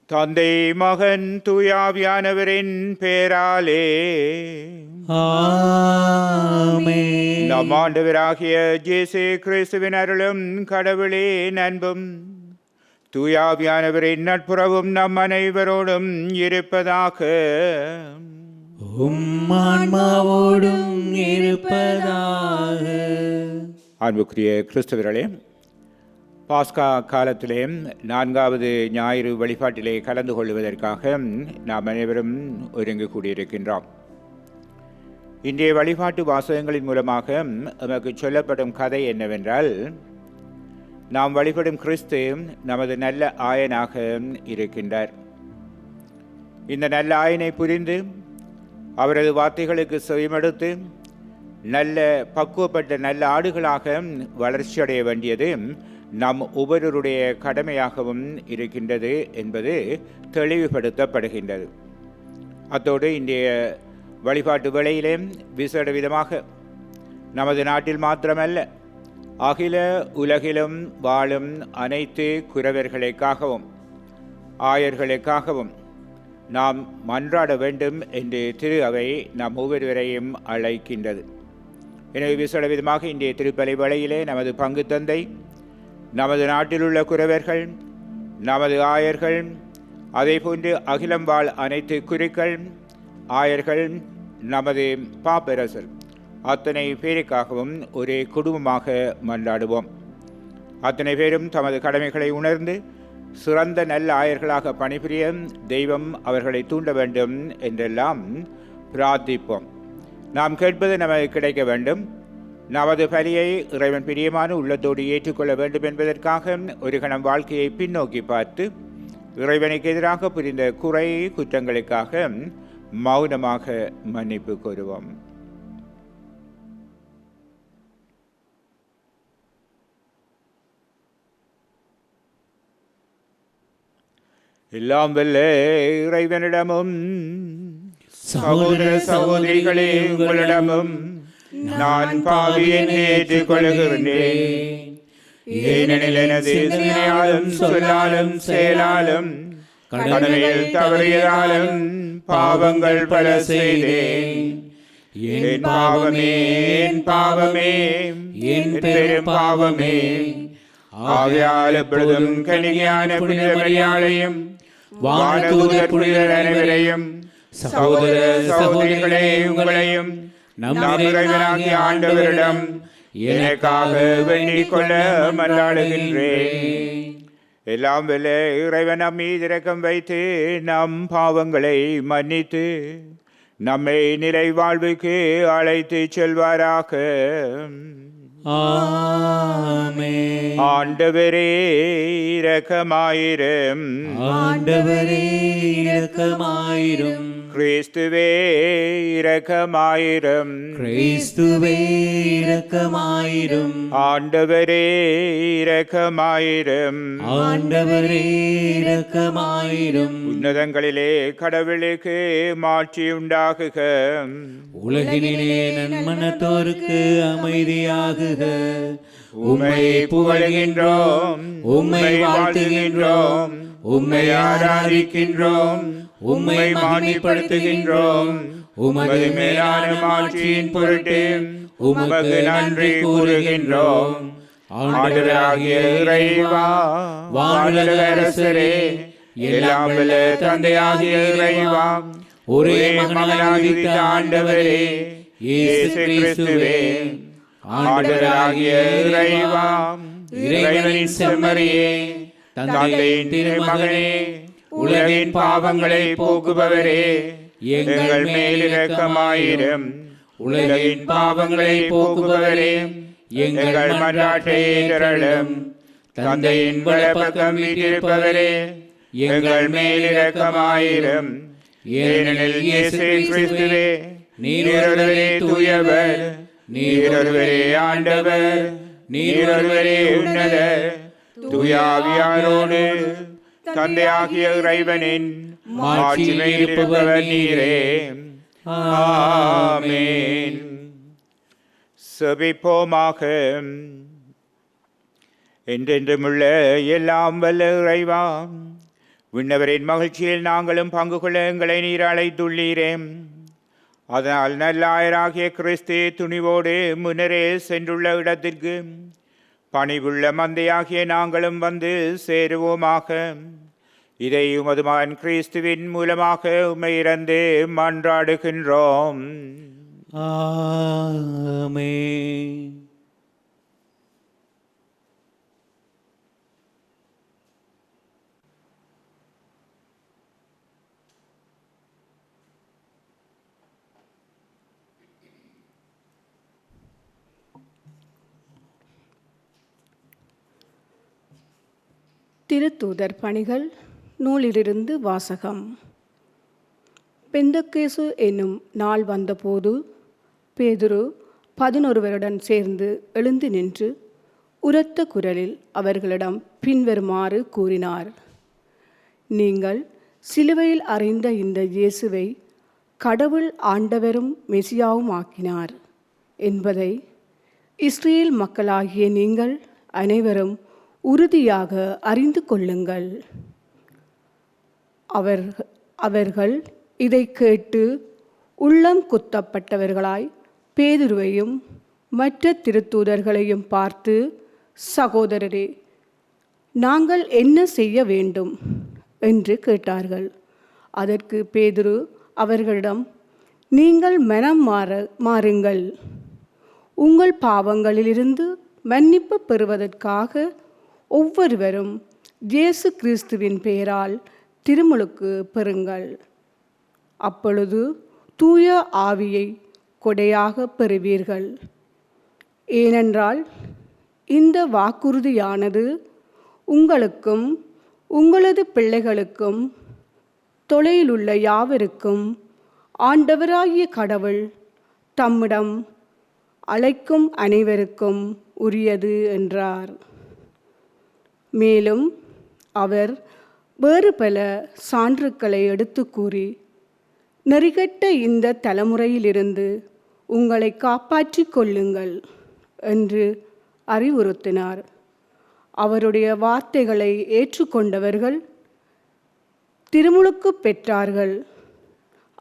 தந்தை மகன் தூயாவியானவரின் பேராலே ஆமென். நம் ஆண்டவராகிய இயேசு கிறிஸ்துவின் அருளும் கடவுளின் அன்பும் தூயாவியானவரின் நட்புறவும் நம் அனைவரோடும் இருப்பதாக. ஆன்மாவோடும் இருப்பதாக. அன்புக்குரிய கிறிஸ்தவர்களே, பாஸ்கா காலத்திலே 4வது ஞாயிறு வழிபாட்டிலே கலந்து கொள்வதற்காக நாம் அனைவரும் ஒருங்கு கூடியிருக்கின்றோம். இன்றைய வழிபாட்டு வாசகங்களின் மூலமாக நமக்கு சொல்லப்படும் கதை என்னவென்றால், நாம் வழிபடும் கிறிஸ்து நமது நல்ல ஆயனாக இருக்கின்றார். இந்த நல்ல ஆயனை புரிந்து அவரது வார்த்தைகளுக்கு செவிமடுத்து நல்ல பக்குவப்பட்ட நல்ல ஆடுகளாக வளர்ச்சியடைய வேண்டியது நம் ஒவ்வொருவருடைய கடமையாகவும் இருக்கின்றது என்பது தெளிவுபடுத்தப்படுகின்றது. அத்தோடு இன்றைய வழிபாட்டு வேளையிலே விசேட விதமாக நமது நாட்டில் மாத்திரமல்ல, அகில உலகிலும் வாழும் அனைத்து குரவர்களுக்காகவும் ஆயர்களுக்காகவும் நாம் மன்றாட வேண்டும் என்று திரு அவை நம் ஒவ்வொருவரையும் அழைக்கின்றது. எனவே விசேட விதமாக இன்றைய திருப்பலி வேளையிலே நமது பங்கு தந்தை, நமது நாட்டில் உள்ள குரவர்கள், நமது ஆயர்கள், அதே போன்று அகிலம் வாழ் அனைத்து குருக்கள், ஆயர்கள், நமது பாப்பரசர் அத்தனை பேருக்காகவும் ஒரே குடும்பமாக மன்றாடுவோம். அத்தனை பேரும் தமது கடமைகளை உணர்ந்து சிறந்த நல்ல ஆயர்களாக பணிபுரிய தெய்வம் அவர்களை தூண்ட வேண்டும் என்றெல்லாம் பிரார்த்திப்போம். நாம் கேட்பது நமக்கு கிடைக்க வேண்டும். நமது பலியை இறைவன் பிரியமான உள்ளத்தோடு ஏற்றுக்கொள்ள வேண்டும் என்பதற்காக ஒரு கணம் வாழ்க்கையை பின்னோக்கி பார்த்து இறைவனுக்கு எதிராக புரிந்த குறை குற்றங்களுக்காக மௌனமாக மன்னிப்பு கோருவோம். எல்லாம் வல்ல இறைவனிடமும் சகோதர சகோதரிகளே உங்களிடமும் நான் பாவியை ஏற்றுக்கொள்கிறேன். ஏனெனில் எனது சிந்தனையாலும் சொல்லாலும் செயலாலும் கடமையில் தவறியதாலும் பாவங்கள் பல செய்தேன். என் பாவமே, என் பாவமே, என் பெரும் பாவமே. ஆகையால் எப்பொழுதும் கன்னிகையான புனித மரியாதையும் வானதூதர் புனிதர் அனைவரையும் சகோதர சகோதரிகளே உங்களையும் நம் இறைவனாகிய ஆண்டவரிடம் எனக்காக வேண்டிக் கொள்ள மன்றாடுகின்றேன். எல்லாம் வல்ல இறைவன் நம் மீது இரக்கம் வைத்து நம் பாவங்களை மன்னித்து நம்மை நிலை வாழ்வுக்கு அழைத்து செல்வாராக. ஆமென். ஆண்டவரே இரக்கமாயிரும். ஆண்டவரே இரக்கமாயிரும். கிறிஸ்துவே இரக்கமாயிரும். கிறிஸ்துவே இரக்கமாயிரும். ஆண்டவரே இரக்கமாயிரும். ஆண்டவரே இரக்கமாயிரும். உன்னதங்களிலே கடவுளுக்கு மாட்சி உண்டாகுக. உலகினிலே நன்மனத்தோருக்கு அமைதியாகுக. உம்மை புகழ்கின்றோம், உம்மை வாழ்த்துகின்றோம், உம்மை ஆராதிக்கின்றோம், உம்மை மாண்புப்படுத்துகின்றோம். உமது மேலான மாட்சியின் பொருட்டு உமக்கு நன்றி கூறுகின்றோம். ஆண்டவராகிய இறைவா, வானுலக அரசரே, எல்லாம் வல்ல தந்தையாகிய இறைவா, ஒரே மகனாகிய ஆண்டவரே இயேசு கிறிஸ்துவே, ஆண்டவராகிய இறைவா, இறைவனின் செம்மறியே, தந்தையின் திருமகனே, உலகின் பாவங்களை போக்குபவரே, எங்கள் மேல் இரக்கமாயிரும். உலகின் பாவங்களை போக்குபவரே, எங்கள் மன்றாட்டை ஏற்றருளும். தந்தையின் வலப்பக்கம் வீற்றிருப்பவரே, எங்கள் மேல் இரக்கமாயிரும். ஏனெனில் இயேசு கிறிஸ்துவே, நீர் ஒருவரே தூயவர், நீர் ஒருவரே ஆண்டவர், நீர் ஒருவரே உன்னதர். தூயாவியாரோடு தந்தையாகிய இறைவனின் மாட்சிமை இருப்பவர் நீரே. ஆமென். செபிப்போமாக. என்றென்றுமுள்ள எல்லாம் வல்ல இறைவா, விண்ணவரின் மகிழ்ச்சியில் நாங்களும் பங்கு கொள்ள எங்களை நீர் அழைத்துள்ளீரே. அதனால் நல்லாயராகிய கிறிஸ்து துணிவோடு முன்னரே சென்றுள்ள இடத்திற்கு பணிவுள்ள மந்தையாகிய நாங்களும் வந்து சேருவோமாக. இதை உமது மகன் கிறிஸ்துவின் மூலமாக உம்மை இறந்து மன்றாடுகின்றோம். ஆமென். திருத்தூதர் பணிகள் நூலிலிருந்து வாசகம். பெந்தக்கேசு என்னும் நாள் வந்தபோது பேதுரு 11 சேர்ந்து எழுந்து நின்று உரத்த குரலில் அவர்களிடம் பின்வருமாறு கூறினார். நீங்கள் சிலுவையில் அறைந்த இந்த இயேசுவை கடவுள் ஆண்டவரும் மெசியாவும் ஆக்கினார் என்பதை இஸ்ரேல் மக்களாகிய நீங்கள் அனைவரும் உறுதியாக அறிந்து கொள்ளுங்கள். அவர்கள் இதை கேட்டு உள்ளம் குத்தப்பட்டவர்களாய் பேதுருவையும் மற்ற திருத்தூதர்களையும் பார்த்து, சகோதரரே, நாங்கள் என்ன செய்ய வேண்டும் என்று கேட்டார்கள். அதற்கு பேதுரு அவர்களிடம், நீங்கள் மனம் மாறுங்கள். உங்கள் பாவங்களிலிருந்து மன்னிப்பு பெறுவதற்காக ஒவ்வொருவரும் இயேசு கிறிஸ்துவின் பெயரால் திருமுழுக்கு பெறுங்கள். அப்பொழுது தூய ஆவியை கொடையாக பெறுவீர்கள். ஏனென்றால் இந்த வாக்குறுதியானது உங்களுக்கும் உங்களது பிள்ளைகளுக்கும் தொலையிலுள்ள யாவருக்கும் ஆண்டவராகிய கடவுள் தம்மிடம் அழைக்கும் அனைவருக்கும் உரியது என்றார். மேலும் அவர் வேறு பல சான்றுக்களை எடுத்து கூறி, நெறிகெட்ட இந்த தலைமுறையிலிருந்து உங்களை காப்பாற்றிக் கொள்ளுங்கள் என்று அறிவுறுத்தினார். அவருடைய வார்த்தைகளை ஏற்றுக்கொண்டவர்கள் திருமுழுக்கு பெற்றார்கள்.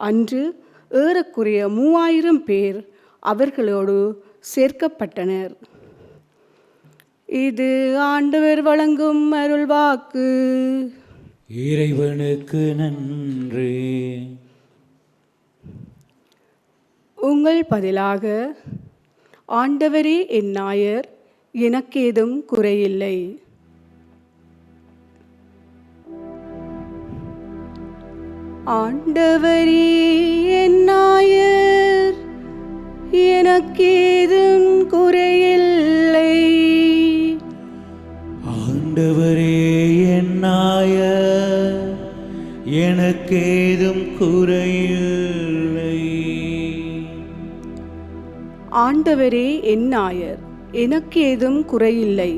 அன்று ஏறக்குறைய 3000 பேர் அவர்களோடு சேர்க்கப்பட்டனர். இது ஆண்டவர் வழங்கும் அருள்வாக்கு. இறைவனுக்கு நன்றி. உங்கள் பதிலாக, ஆண்டவரே என் நாயர், எனக்கேதும் குறையில்லை. ஆண்டவரே என் நாயர், எனக்கேதும் குறையில்லை. ஆண்டவரே என் நாயர், எனக்கேதும் குறையில்லை. ஆண்டவரே என் நாயர், எனக்கேதும் குறையில்லை.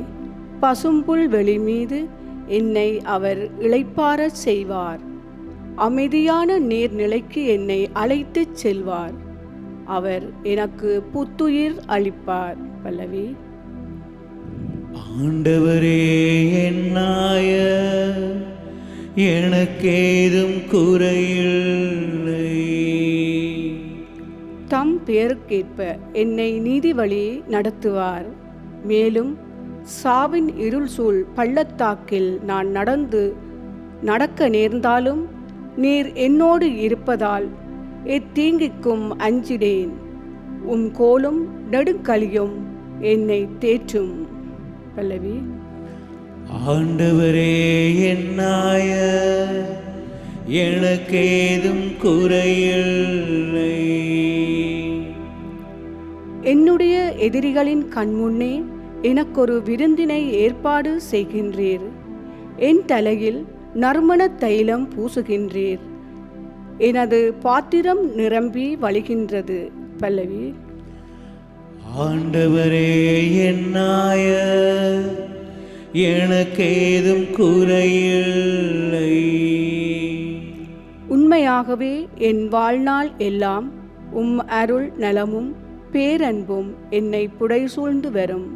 பசும்புல் வெளி மீது என்னை அவர் இளைப்பாறச் செய்வார். அமைதியான நீர்நிலைக்கு என்னை அழைத்துச் செல்வார். அவர் எனக்கு புத்துயிர் அளிப்பார். பல்லவி. ஆண்டவரே என் நாயர், எனக்கேதும் குறையில்லை. தம் பெயருக்கேற்ப என்னை நீதி வழி நடத்துவார். மேலும் சாவின் இருள் சூழ் பள்ளத்தாக்கில் நான் நடக்க நேர்ந்தாலும் நீர் என்னோடு இருப்பதால் எத்தீங்கிக்கும் அஞ்சிடேன். கோலும் நெடுங்கலியும் என்னை தேற்றும். பல்லவி. ஆண்டவரே என் நாயர், எனக்கேதும் குறையில்லை. என்னுடைய எதிரிகளின் கண்முன்னே எனக்கொரு விருந்தினை ஏற்பாடு செய்கின்றீர். என் தலையில் நறுமண தைலம் பூசுகின்றீர். எனது பாத்திரம் நிரம்பி வழிகின்றது. பல்லவி. ஆண்டவரே என் நாயர், எனக்கேதும் குறையில்லை. உண்மையாகவே என் வாழ்நாள் எல்லாம் அருள் நலமும் பேரன்பும் என்னை புடைசூழ்ந்து வரும்.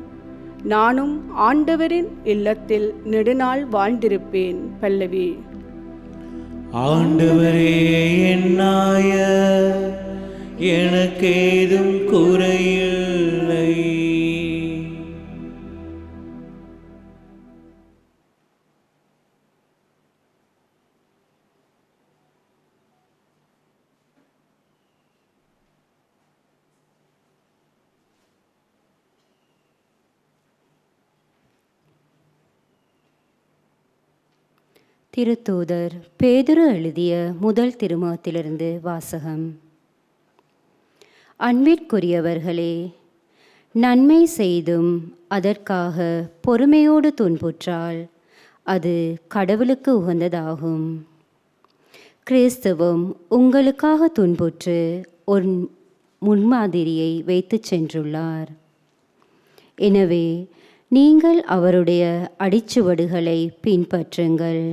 நானும் ஆண்டவரின் இல்லத்தில் நெடுநாள் வாழ்ந்திருப்பேன். பல்லவி. ஆண்டவரே என் நாயர், எனக்கேதும் குறையில்லை. திருத்தூதர் பேதுரு எழுதிய முதல் திருமுகத்திலிருந்து வாசகம். அன்பிற்குரியவர்களே, நன்மை செய்தும் அதற்காக பொறுமையோடு துன்புற்றால் அது கடவுளுக்கு உகந்ததாகும். கிறிஸ்துவும் உங்களுக்காக துன்புற்று ஒரு முன்மாதிரியை வைத்துச் சென்றுள்ளார். எனவே நீங்கள் அவருடைய அடிச்சுவடுகளை பின்பற்றுங்கள்.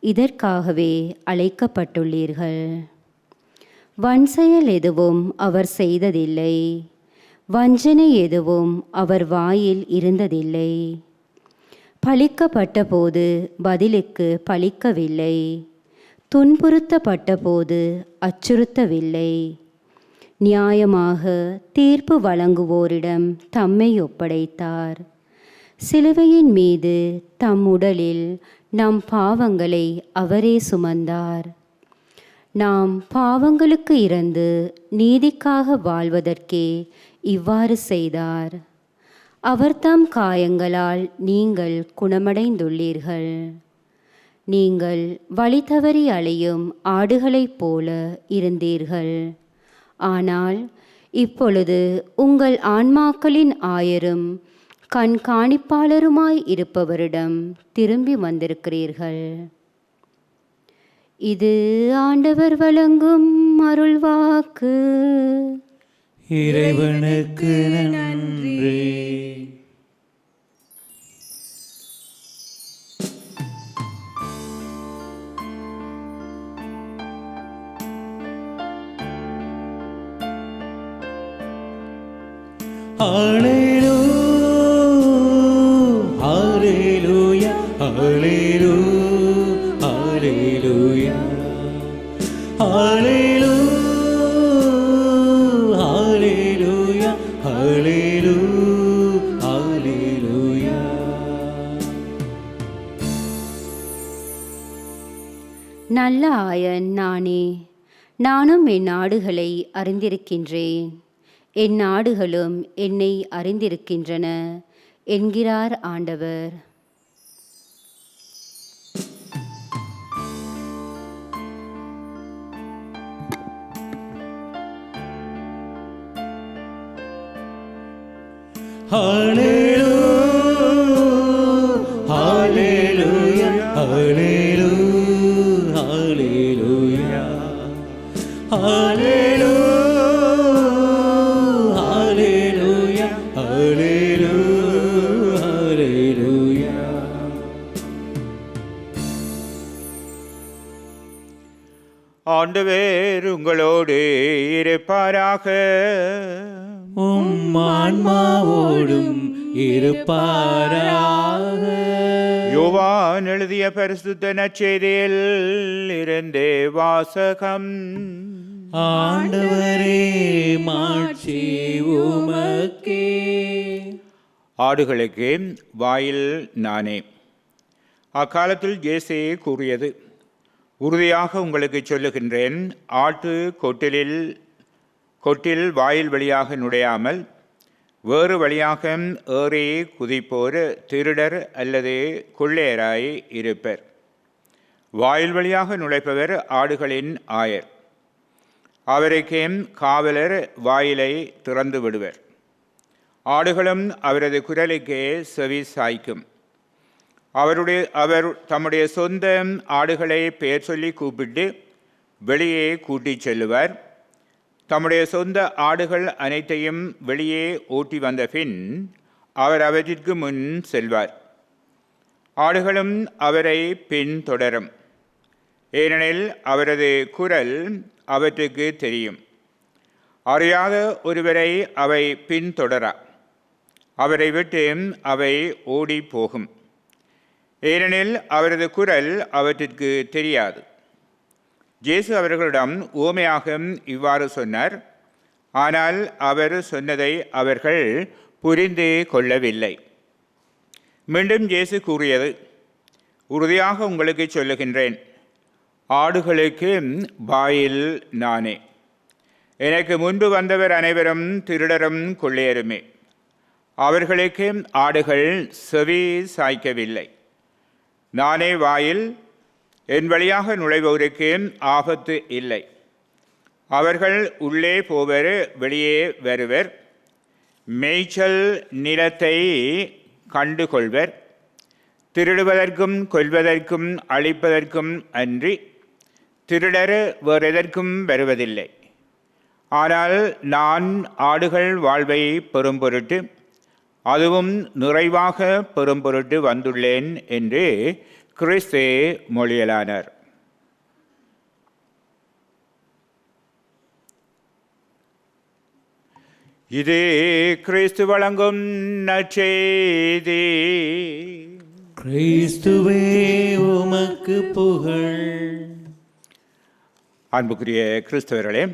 இதற்காகவே அழைக்கப்பட்டுள்ளீர்கள். வன்செயல் எதுவும் அவர் செய்ததில்லை, வஞ்சனை எதுவும் அவர் வாயில் இருந்ததில்லை. பழிக்கப்பட்ட போது பதிலுக்கு பழிக்கவில்லை, துன்புறுத்தப்பட்ட போது அச்சுறுத்தவில்லை. நியாயமாக தீர்ப்பு வழங்குவோரிடம் தம்மை ஒப்படைத்தார். சிலுவையின் மீது தம் உடலில் நம் பாவங்களை அவரே சுமந்தார். நாம் பாவங்களுக்கு இறந்து நீதிக்காக வாழ்வதற்கே இவ்வாறு செய்தார். அவர் தம் காயங்களால் நீங்கள் குணமடைந்துள்ளீர்கள். நீங்கள் வழி தவறி அலையும் ஆடுகளைப் போல இருந்தீர்கள். ஆனால் இப்பொழுது உங்கள் ஆன்மாக்களின் ஆயரும் கண்காணிப்பாளருமாய் இருப்பவரிடம் திரும்பி வந்திருக்கிறீர்கள். இது ஆண்டவர் வழங்கும் அருள்வாக்கு. இறைவனுக்கு நன்றி. Hallelujah, hallelujah, hallelujah, hallelujah, hallelujah, hallelujah, hallelujah. நல்ல ஆயன் நானே, நானும் என் ஆடுகளை அறிந்திருக்கின்றேன், என் ஆடுகளும் என்னை அறிந்திருக்கின்றன என்கிறார் ஆண்டவர். Hallelujah, hallelujah, hallelujah, hallelujah, hallelujah. ஆண்டவர் உங்களோடு இருப்பாராக. உம் ஆன்மாவோடும் இருப்பாராக. யோவான் எழுதிய பரிசுத்த நற்செய்தியில் இருந்து வாசகம். ஆண்டவரே, மாட்சி உமக்கே. ஆடுகளுக்கு வாயில் நானே. அக்காலத்தில் இயேசு கூறியது, உறுதியாக உங்களுக்கு சொல்லுகின்றேன், ஆட்டு கொட்டில் வாயில் வழியாக நுழையாமல் வேறு வழியாக ஏறி குதிப்போர் திருடர் அல்லது கொள்ளையராய் இருப்பர். வாயில் வழியாக நுழைப்பவர் ஆடுகளின் ஆயர். அவருக்கு காவலர் வாயிலை திறந்து விடுவர். ஆடுகளும் அவரது குரலுக்கு செவி சாய்க்கும். அவர் தம்முடைய சொந்த ஆடுகளை பெயர் சொல்லி கூப்பிட்டு வெளியே கூட்டிச் செல்லுவார். தம்முடைய சொந்த ஆடுகள் அனைத்தையும் வெளியே ஓட்டி வந்த பின் அவர் அவற்றிற்கு முன் செல்வார். ஆடுகளும் அவரை பின்தொடரும், ஏனெனில் அவரது குரல் அவற்றுக்கு தெரியும். அறியாத ஒருவரை அவை பின்தொடரா. அவரை விட்டு அவை ஓடி போகும், ஏனெனில் அவரது குரல் அவற்றிற்கு தெரியாது. இயேசு அவர்களிடம் உவமையாக இவ்வாறு சொன்னார். ஆனால் அவர் சொன்னதை அவர்கள் புரிந்து கொள்ளவில்லை. மீண்டும் இயேசு கூறியது, உறுதியாக உங்களுக்கு சொல்லுகின்றேன், ஆடுகளுக்கு வாயில் நானே. எனக்கு முன்பு வந்தவர் அனைவரும் திருடரும் கொள்ளையருமே. அவர்களுக்கு ஆடுகள் செவி சாய்க்கவில்லை. நானே வாயில். என் வழியாக நுழைவோருக்கு ஆபத்து இல்லை. அவர்கள் உள்ளே போவர், வெளியே வருவர், மேய்ச்சல் நிலத்தை கண்டுகொள்வர். திருடுவதற்கும் கொல்வதற்கும் அழிப்பதற்கும் அன்றி திருடர் வேறெதற்கும் வருவதில்லை. ஆனால் நான் ஆடுகள் வாழ்வை பெறும் பொருட்டு, அதுவும் நிறைவாக பெறும் பொருட்டு வந்துள்ளேன் என்று கிறிஸ்து மொழியலானார். இது கிறிஸ்து வழங்கும் நற்செய்தி. கிறிஸ்துவே உமக்கு புகழ். அன்புக்குரிய கிறிஸ்தவர்களே,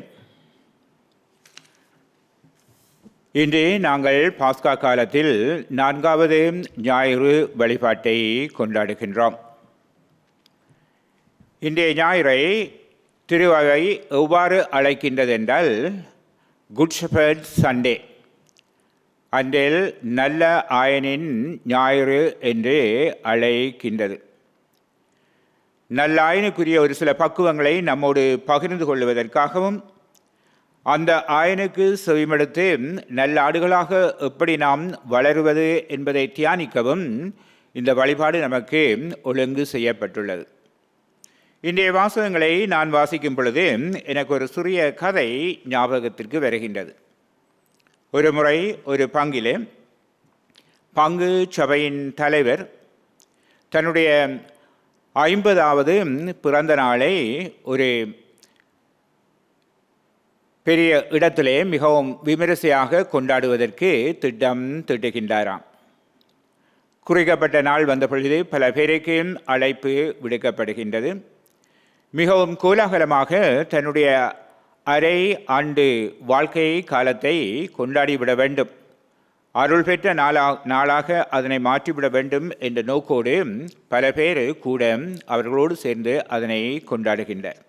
இன்று நாங்கள் பாஸ்கா காலத்தில் 4வது ஞாயிறு வழிபாட்டை கொண்டாடுகின்றோம். இன்றைய ஞாயிறை திருவகை எவ்வாறு அழைக்கின்றது என்றால், குட் ஷெப்பர்ட் சண்டே, அன்றில் நல்ல ஆயனின் ஞாயிறு என்று அழைக்கின்றது. நல்ல ஆயனுக்குரிய ஒரு சில பக்குவங்களை நம்மோடு பகிர்ந்து கொள்வதற்காகவும், அந்த ஆயனுக்கு செவிமடுத்து நல்ல ஆடுகளாக எப்படி நாம் வளருவது என்பதை தியானிக்கவும் இந்த வழிபாடு நமக்கு ஒழுங்கு செய்யப்பட்டுள்ளது. இன்றைய வாசகங்களை நான் வாசிக்கும் பொழுது எனக்கு ஒரு சிறிய கதை ஞாபகத்திற்கு வருகின்றது. ஒரு முறை ஒரு பங்கிலே பங்கு சபையின் தலைவர் தன்னுடைய 50வது பிறந்த நாளை ஒரு பெரிய இடத்திலே மிகவும் விமரிசையாக கொண்டாடுவதற்கு திட்டம் தீட்டுகின்றாராம். குறிக்கப்பட்ட நாள் வந்த பொழுது பல பேருக்கு அழைப்பு விடுக்கப்படுகின்றது. மிகவும் கோலாகலமாக தன்னுடைய அரை ஆண்டு வாழ்க்கை காலத்தை கொண்டாடிவிட வேண்டும், அருள் பெற்ற நாளாக அதனை மாற்றிவிட வேண்டும் என்ற நோக்கோடு பல பேர் கூட அவர்களோடு சேர்ந்து அதனை கொண்டாடுகின்றனர்.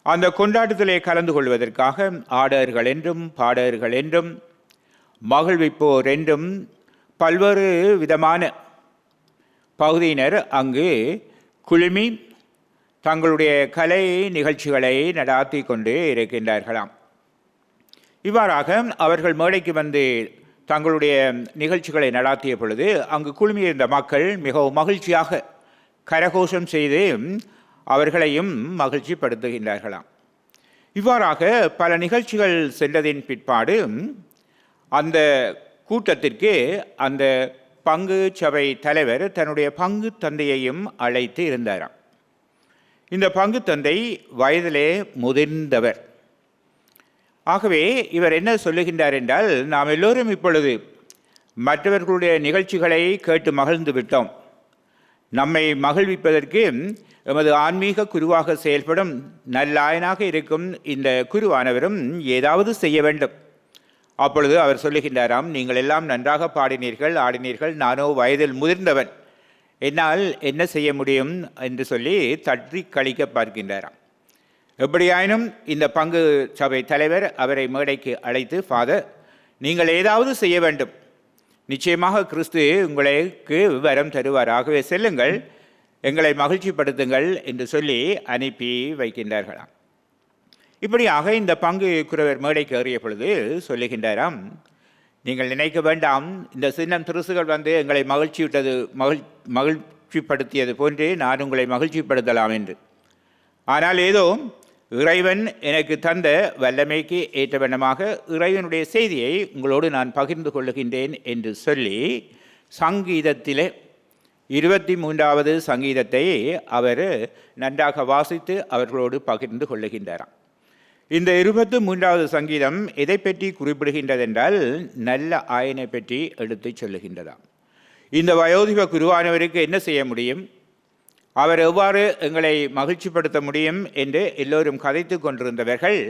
அந்த கொண்டாட்டத்திலே கலந்து கொள்வதற்காக ஆடர்கள் என்றும் பாடகர்கள் என்றும் மகிழ்விப்போர் என்றும் பல்வேறு விதமான பகுதியினர் அங்கு குழுமி தங்களுடைய கலை நிகழ்ச்சிகளை நடாத்தி கொண்டு இருக்கின்றார்களாம். இவ்வாறாக அவர்கள் மேடைக்கு வந்து தங்களுடைய நிகழ்ச்சிகளை நடாத்திய பொழுது அங்கு குழுமியிருந்த மக்கள் மிகவும் மகிழ்ச்சியாக கரகோஷம் செய்து அவர்களையும் மகிழ்ச்சிப்படுத்துகின்றார்களாம். இவ்வாறாக பல நிகழ்ச்சிகள் சென்றதின் பிற்பாடு அந்த கூட்டத்திற்கு அந்த பங்கு சபை தலைவர் தன்னுடைய பங்கு தந்தையையும் அழைத்து இருந்தாராம். இந்த பங்கு தந்தை வயதிலே முதிர்ந்தவர். ஆகவே இவர் என்ன சொல்லுகின்றார் என்றால், நாம் எல்லோரும் இப்பொழுது மற்றவர்களுடைய நிகழ்ச்சிகளை கேட்டு மகிழ்ந்து விட்டோம். நம்மை மகிழ்விப்பதற்கு எமது ஆன்மீக குருவாக செயல்படும் நல்லாயனாக இருக்கும் இந்த குருவானவரும் ஏதாவது செய்ய வேண்டும். அப்பொழுது அவர் சொல்லுகின்றாராம், நீங்கள் எல்லாம் நன்றாக பாடினீர்கள், ஆடினீர்கள், நானோ வயதில் முதிர்ந்தவன், என்னால் என்ன செய்ய முடியும் என்று சொல்லி தட்டி கழிக்க பார்க்கின்றாராம். எப்படியாயினும் இந்த பங்கு சபை தலைவர் அவரை மேடைக்கு அழைத்து, ஃபாதர், நீங்கள் ஏதாவது செய்ய வேண்டும், நிச்சயமாக கிறிஸ்து உங்களுக்கு வரம் தருவார், ஆகவே செல்லுங்கள், எங்களை மகிழ்ச்சிப்படுத்துங்கள் என்று சொல்லி அனுப்பி வைக்கின்றார்களாம். இப்படியாக இந்த பங்கு குரவர் மேடைக்கு ஏறிய பொழுது சொல்லுகின்றாராம், நீங்கள் நினைக்க வேண்டாம், இந்த சின்னம் திருசுகள் வந்து எங்களை மகிழ்ச்சிப்படுத்தியது போன்று நான் உங்களை மகிழ்ச்சிப்படுத்தலாம் என்று. ஆனால் ஏதோ இறைவன் எனக்கு தந்த வல்லமைக்கு ஏற்ற வண்ணமாக இறைவனுடைய செய்தியை உங்களோடு நான் பகிர்ந்து கொள்ளுகின்றேன் என்று சொல்லி சங்கீதத்திலே 23வது சங்கீதத்தை அவர் நன்றாக வாசித்து அவர்களோடு பகிர்ந்து கொள்ளுகின்றாராம். இந்த 23வது சங்கீதம் எதை பற்றி குறிப்பிடுகின்றதென்றால், நல்ல ஆயனை பற்றி எடுத்து சொல்லுகின்றதாம். இந்த வயோதிப குருவானவருக்கு என்ன செய்ய முடியும்? அவர் எவ்வாறு எங்களை மகிழ்ச்சிப்படுத்த முடியும் என்று எல்லோரும் கதைத்து கொண்டிருந்தவர்கள்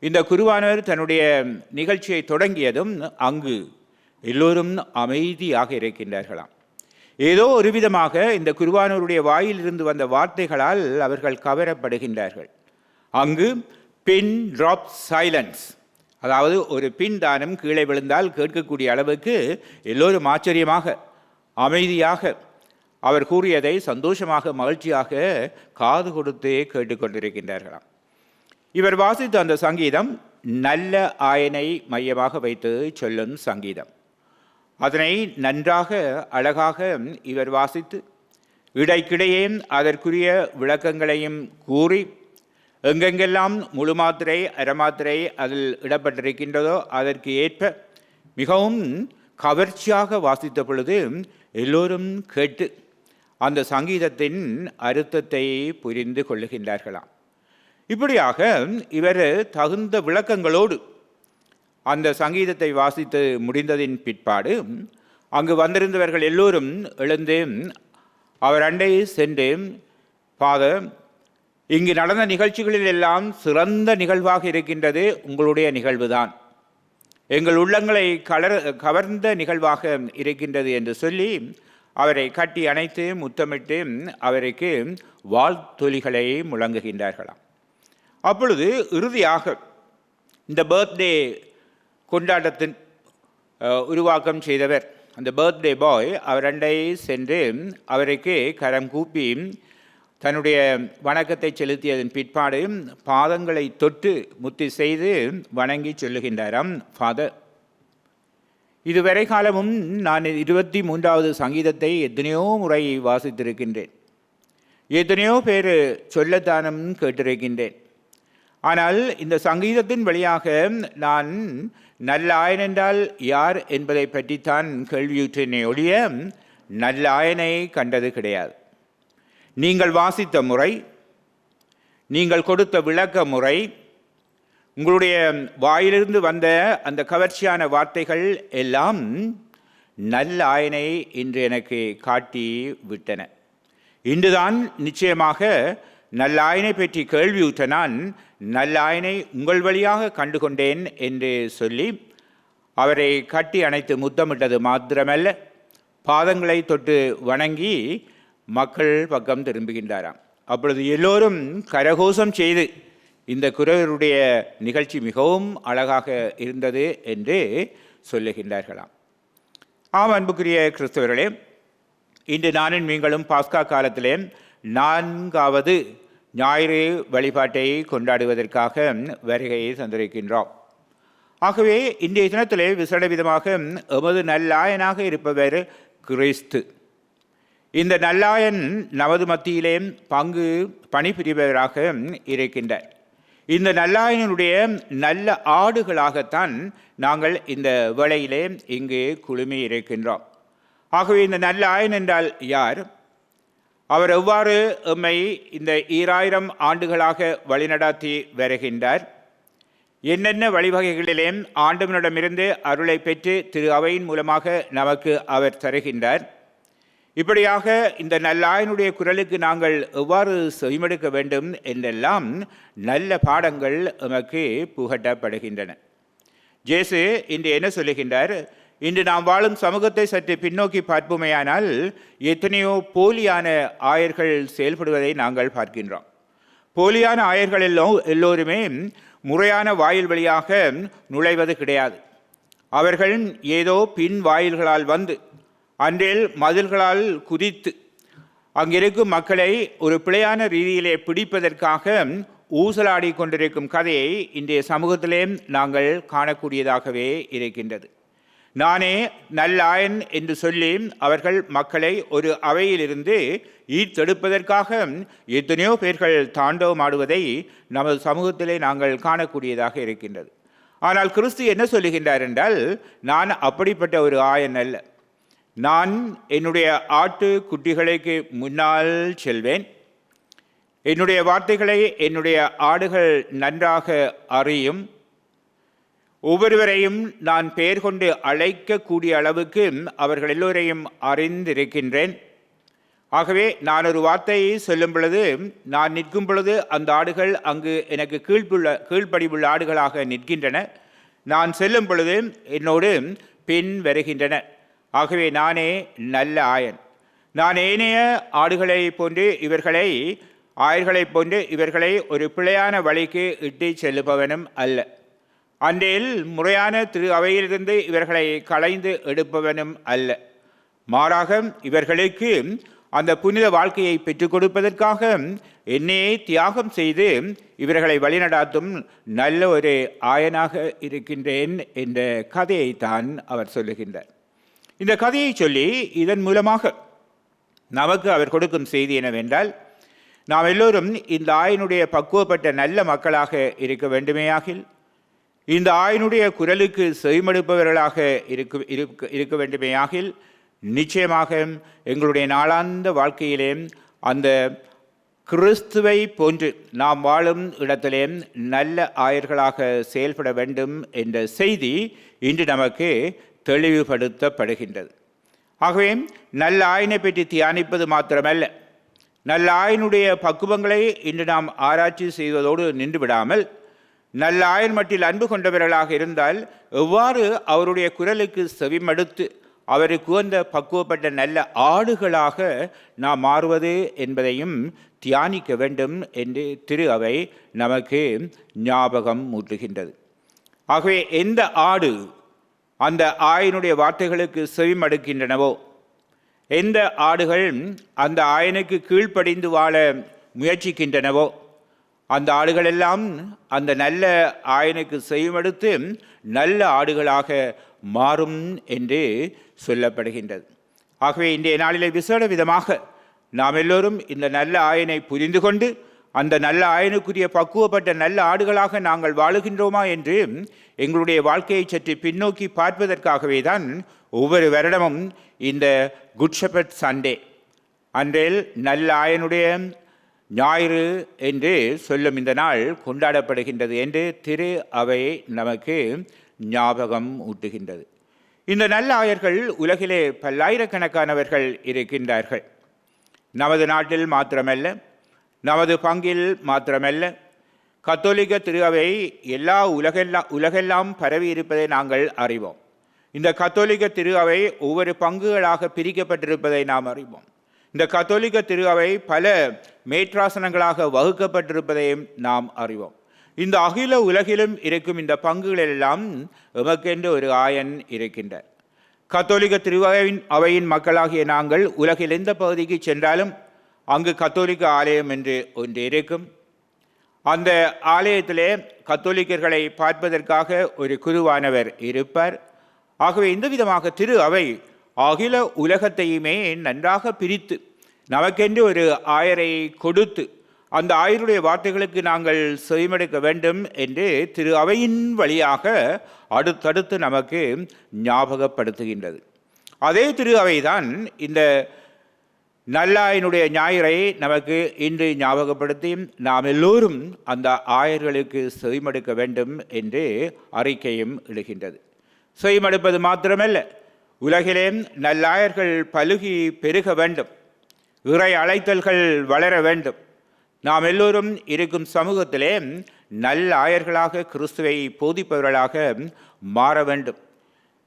இந்த குருவானவர் தன்னுடைய நிகழ்ச்சியை தொடங்கியதும் அங்கு எல்லோரும் அமைதியாக இருக்கின்றார்களாம். ஏதோ ஒரு விதமாக இந்த குருவானவருடைய வாயிலிருந்து வந்த வார்த்தைகளால் அவர்கள் கவரப்படுகின்றார்கள். அங்கு பின் ட்ராப் சைலன்ஸ், அதாவது ஒரு பின் தானம் கீழே விழுந்தால் கேட்கக்கூடிய அளவுக்கு எல்லோரும் ஆச்சரியமாக அமைதியாக அவர் கூறியதை சந்தோஷமாக மகிழ்ச்சியாக காது கொடுத்து கேட்டுக்கொண்டிருக்கின்றார்களாம். இவர் வாசித்த அந்த சங்கீதம் நல்ல ஆயனை மையமாக வைத்து சொல்லும் சங்கீதம். அதனை நன்றாக அழகாக இவர் வாசித்து இடைக்கிடையே அதற்குரிய விளக்கங்களையும் கூறி எங்கெங்கெல்லாம் முழு மாத்திரை அரைமாத்திரை அதில் இடப்பட்டிருக்கின்றதோ அதற்கு ஏற்ப மிகவும் கவர்ச்சியாக வாசித்த பொழுது எல்லோரும் கேட்டு அந்த சங்கீதத்தின் அர்த்தத்தை புரிந்து கொள்ளுகின்றார்களாம். இப்படியாக இவர் தகுந்த விளக்கங்களோடு அந்த சங்கீதத்தை வாசித்து முடிந்ததின் பிற்பாடு அங்கு வந்திருந்தவர்கள் எல்லோரும் எழுந்து அவர் அண்டை சென்று, ஃபாதர், இங்கு நடந்த நிகழ்ச்சிகளில் எல்லாம் சிறந்த நிகழ்வாக இருக்கின்றது உங்களுடைய நிகழ்வுதான், எங்கள் உள்ளங்களை கவர்ந்த நிகழ்வாக இருக்கின்றது என்று சொல்லி அவரை கட்டி அணைத்து முத்தமிட்டு அவருக்கு வாழ்த்தொலிகளை முழங்குகின்றார்களாம். அப்பொழுது இறுதியாக இந்த பர்த்டே கொண்டாட்டத்தின் உருவாக்கம் செய்தவர் அந்த பர்த்டே பாய் அவர் அண்டை சென்று அவருக்கு கரம் கூப்பி தன்னுடைய வணக்கத்தை செலுத்தியதன் பிற்பாடு பாதங்களை தொட்டு முத்தி செய்து வணங்கி சொல்லுகின்றாராம், ஃபாதர், இதுவரை காலமும் நான் 23வது சங்கீதத்தை எத்தனையோ முறை வாசித்திருக்கின்றேன், எத்தனையோ பேர் சொல்லத்தானும் கேட்டிருக்கின்றேன். ஆனால் இந்த சங்கீதத்தின் வழியாக நான் நல்ல ஆயன் என்றால் யார் என்பதை பற்றித்தான் கேள்வியுற்றேனே ஒழிய நல்ல ஆயனை கண்டது கிடையாது. நீங்கள் வாசித்த முறை, நீங்கள் கொடுத்த விளக்க முறை, உங்களுடைய வாயிலிருந்து வந்த அந்த கவர்ச்சியான வார்த்தைகள் எல்லாம் நல்ல ஆயனை இன்று எனக்கு காட்டி விட்டன. இன்றுதான் நிச்சயமாக நல்ல ஆயனை பற்றி கேள்வியுற்ற நான் நல்ல ஆயனை உங்கள் வழியாக கண்டுகொண்டேன் என்று சொல்லி அவரை கட்டி அணைத்து முத்தமிட்டது மாத்திரமல்ல, பாதங்களை தொட்டு வணங்கி மக்கள் பக்கம் திரும்புகின்றாராம். அப்பொழுது எல்லோரும் கரகோஷம் செய்து இந்த குருவருடைய நிகழ்ச்சி மிகவும் அழகாக இருந்தது என்று சொல்லுகின்றார்களாம். ஆம், அன்புக்குரிய கிறிஸ்தவர்களே, இன்று நானும் நீங்களும் பாஸ்கா காலத்திலே 4வது ஞாயிறு வழிபாட்டை கொண்டாடுவதற்காக வருகையை தந்திருக்கின்றோம். ஆகவே இன்றைய தினத்திலே விசேட விதமாக எமது நல்லாயனாக இருப்பவர் கிறிஸ்து. இந்த நல்லாயன் நமது மத்தியிலே பணிபுரிபவராக இருக்கின்றார். இந்த நல்லாயனுடைய நல்ல ஆடுகளாகத்தான் நாங்கள் இந்த வேளையிலே இங்கு குழுமி இருக்கின்றோம். ஆகவே இந்த நல்ல ஆயன் என்றால் யார்? அவர் எவ்வாறு எம்மை இந்த 2000 ஆண்டுகளாக வழிநடாத்தி வருகின்றார்? என்னென்ன வழிவகைகளிலே ஆண்டவனிடமிருந்து அருளை பெற்று திரு அவையின் மூலமாக நமக்கு அவர் தருகின்றார்? இப்படியாக இந்த நல்லாயனுடைய குரலுக்கு நாங்கள் எவ்வாறு செவிமடுக்க வேண்டும் என்றெல்லாம் நல்ல பாடங்கள் நமக்கு புகட்டப்படுகின்றன. இயேசு இன்று என்ன சொல்லுகின்றார்? இன்று நாம் வாழும் சமூகத்தை சற்று பின்னோக்கி பார்ப்போமேயானால் எத்தனையோ போலியான ஆயர்கள் செயல்படுவதை நாங்கள் பார்க்கின்றோம். போலியான ஆயர்கள் எல்லோருமே முறையான வாயில் வழியாக நுழைவது கிடையாது. அவர்கள் ஏதோ பின் வாயில்களால் வந்து அன்றில் மதில்களால் குதித்து அங்கிருக்கும் மக்களை ஒரு பிழையான ரீதியிலே பிடிப்பதற்காக ஊசலாடி கொண்டிருக்கும் கதையை இன்றைய சமூகத்திலே நாங்கள் காணக்கூடியதாகவே இருக்கின்றது. நானே நல்லாயன் என்று சொல்லி அவர்கள் மக்களை ஒரு அவையிலிருந்து ஈர்த்தெடுப்பதற்காக எத்தனையோ பேர்கள் தாண்டவமாடுவதை நமது சமூகத்திலே நாங்கள் காணக்கூடியதாக இருக்கின்றது. ஆனால் கிறிஸ்து என்ன சொல்லுகின்றார் என்றால், நான் அப்படிப்பட்ட ஒரு ஆயன் அல்ல. நான் என்னுடைய ஆட்டு குட்டிகளுக்கு முன்னால் செல்வேன். என்னுடைய வார்த்தைகளை என்னுடைய ஆடுகள் நன்றாக அறியும். ஒவ்வொருவரையும் நான் பெயர் கொண்டு அழைக்கக்கூடிய அளவுக்கு அவர்கள் எல்லோரையும் அறிந்திருக்கின்றேன். ஆகவே நான் ஒரு வார்த்தையை சொல்லும் பொழுது, நான் நிற்கும் பொழுது அந்த ஆடுகள் அங்கு எனக்கு கீழ்ப்படிவுள்ள ஆடுகளாக நிற்கின்றன. நான் செல்லும் பொழுது என்னோடு பின் வருகின்றன. ஆகவே நானே நல்ல ஆயன். நான் ஏனைய ஆடுகளைப் போன்று ஆயர்களைப் போன்று இவர்களை ஒரு பிழையான வழிக்கு இட்டு செல்லுபவனும் அல்ல. அன்றையில் முறையான திரு அவையிலிருந்து இவர்களை களைந்து எடுப்பவனும் அல்ல. மாறாக இவர்களுக்கு அந்த புனித வாழ்க்கையை பெற்றுக் கொடுப்பதற்காக என்னையே தியாகம் செய்து இவர்களை வழிநடாத்தும் நல்ல ஒரு ஆயனாக இருக்கின்றேன் என்ற கதையை தான் அவர் சொல்லுகின்றார். இந்த கதையை சொல்லி இதன் மூலமாக நமக்கு அவர் கொடுக்கும் செய்தி என்னவென்றால், நாம் எல்லோரும் இந்த ஆயனுடைய பக்குவப்பட்ட நல்ல மக்களாக இருக்க வேண்டுமேயாகில், இந்த ஆயனுடைய குரலுக்கு செவிமடுப்பவர்களாக இருக்க வேண்டுமேயாகில், நிச்சயமாக எங்களுடைய நாளாந்த வாழ்க்கையிலே அந்த கிறிஸ்துவை போன்று நாம் வாழும் இடத்திலே நல்ல ஆயர்களாக செயல்பட வேண்டும் என்ற செய்தி இன்று நமக்கு தெளிவுபடுத்தப்படுகின்றது. ஆகவே நல்ல ஆயனை பற்றி தியானிப்பது மாத்திரமல்ல, நல்ல ஆயனுடைய பக்குவங்களை இன்று நாம் ஆராய்ச்சி செய்வதோடு நின்று விடாமல், நல்ல ஆயன் மட்டில் அன்பு கொண்டவர்களாக இருந்தால் எவ்வாறு அவருடைய குரலுக்கு செவிமடுத்து அவருக்கு உகந்த பக்குவப்பட்ட நல்ல ஆடுகளாக நாம் மாறுவது என்பதையும் தியானிக்க வேண்டும் என்று திரு அவை நமக்கு ஞாபகம் ஊட்டுகின்றது. ஆகவே எந்த ஆடு அந்த ஆயனுடைய வார்த்தைகளுக்கு செவிமடுக்கின்றனவோ, எந்த ஆடுகள் அந்த ஆயனுக்கு கீழ்ப்படிந்து வாழ முயற்சிக்கின்றனவோ, அந்த ஆடுகளெல்லாம் அந்த நல்ல ஆயனுக்கு செவிமடுத்து நல்ல ஆடுகளாக மாறும் என்று சொல்லப்படுகின்றது. ஆகவே இன்றைய நாளிலே விசேட விதமாக நாம் எல்லோரும் இந்த நல்ல ஆயனை புரிந்து கொண்டு அந்த நல்ல ஆயனுக்குரிய பக்குவப்பட்ட நல்ல ஆடுகளாக நாங்கள் வாழுகின்றோமா என்று எங்களுடைய வாழ்க்கையை சற்று பின்னோக்கி பார்ப்பதற்காகவே தான் ஒவ்வொரு வருடமும் இந்த குட் ஷெப்பர்ட் சண்டே அன்றில் நல்ல ஆயனுடைய ஞாயிறு என்று சொல்லும் இந்த நாள் கொண்டாடப்படுகின்றது என்று திரு அவை நமக்கு ஞாபகம் ஊட்டுகின்றது. இந்த நல்ல ஆயர்கள் உலகிலே பல்லாயிரக்கணக்கானவர்கள் இருக்கின்றார்கள். நமது நாட்டில் மாத்திரமல்ல, நமது பங்கில் மாத்திரமல்ல, கத்தோலிக்க திரு அவை உலகெல்லாம் பரவி இருப்பதை நாங்கள் அறிவோம். இந்த கத்தோலிக்க திரு அவை ஒவ்வொரு பங்குகளாக பிரிக்கப்பட்டிருப்பதை நாம் அறிவோம். இந்த கத்தோலிக்க திரு அவை பல மேற்றாசனங்களாக வகுக்கப்பட்டிருப்பதையும் நாம் அறிவோம். இந்த அகில உலகிலும் இருக்கும் இந்த பங்குகளெல்லாம் எமக்கென்று ஒரு ஆயன் இருக்கின்றார். கத்தோலிக்க அவையின் மக்களாகிய நாங்கள் உலகில் எந்த பகுதிக்கு சென்றாலும் அங்கு கத்தோலிக்க ஆலயம் என்று ஒன்று இருக்கும். அந்த ஆலயத்திலே கத்தோலிக்கர்களை பார்ப்பதற்காக ஒரு குருவானவர் இருப்பார். ஆகவே இந்த விதமாக திரு அவை அகில உலகத்தையுமே நன்றாக பிரித்து நமக்கென்று ஒரு ஆயரை கொடுத்து அந்த ஆயருடைய வார்த்தைகளுக்கு நாங்கள் செவிமடுக்க வேண்டும் என்று திரு அவையின் வழியாக அடுத்தடுத்து நமக்கு ஞாபகப்படுத்துகின்றது. அதே திரு அவைதான் இந்த நல்லாயனுடைய ஞாயிறை நமக்கு இன்று ஞாபகப்படுத்தி நாம் எல்லோரும் அந்த ஆயர்களுக்கு செவிமடுக்க வேண்டும் என்று அறிக்கையும் இடுகின்றது. செவிமடுப்பது மாத்திரமல்ல, உலகிலே நல்லாயர்கள் பலுகி பெருக வேண்டும், இறை அழைத்தல்கள் வளர வேண்டும். நாம் எல்லோரும் இருக்கும் சமூகத்திலே நல்ல ஆயர்களாக கிறிஸ்துவை போதிப்பவர்களாக மாற வேண்டும்.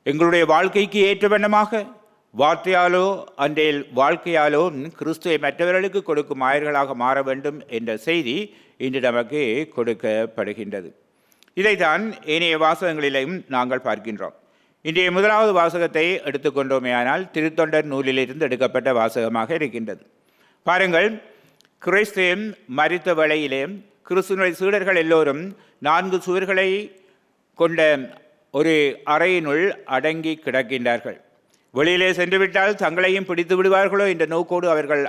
எங்களுடைய வாழ்க்கைக்கு ஏற்ற வண்ணமாக வார்த்தையாலோ அன்றைய வாழ்க்கையாலோ கிறிஸ்துவை மற்றவர்களுக்கு கொடுக்கும் ஆயர்களாக மாற வேண்டும் என்ற செய்தி இன்று நமக்கு கொடுக்கப்படுகின்றது. இதைத்தான் ஏனைய வாசகங்களிலும் நாங்கள் பார்க்கின்றோம். இன்றைய முதலாவது வாசகத்தை எடுத்துக்கொண்டோமேயானால் திருத்தொண்டர் நூலிலிருந்து எடுக்கப்பட்ட வாசகமாக இருக்கின்றது. பாருங்கள், கிறிஸ்து மரித்த வேளையிலே கிறிஸ்துவினுடைய சீடர்கள் எல்லோரும் 4 சுவர்களை கொண்ட ஒரு அறையினுள் அடங்கி கிடக்கின்றார்கள். வெளியிலே சென்றுவிட்டால் தங்களையும் பிடித்து விடுவார்களோ என்ற நோக்கோடு அவர்கள்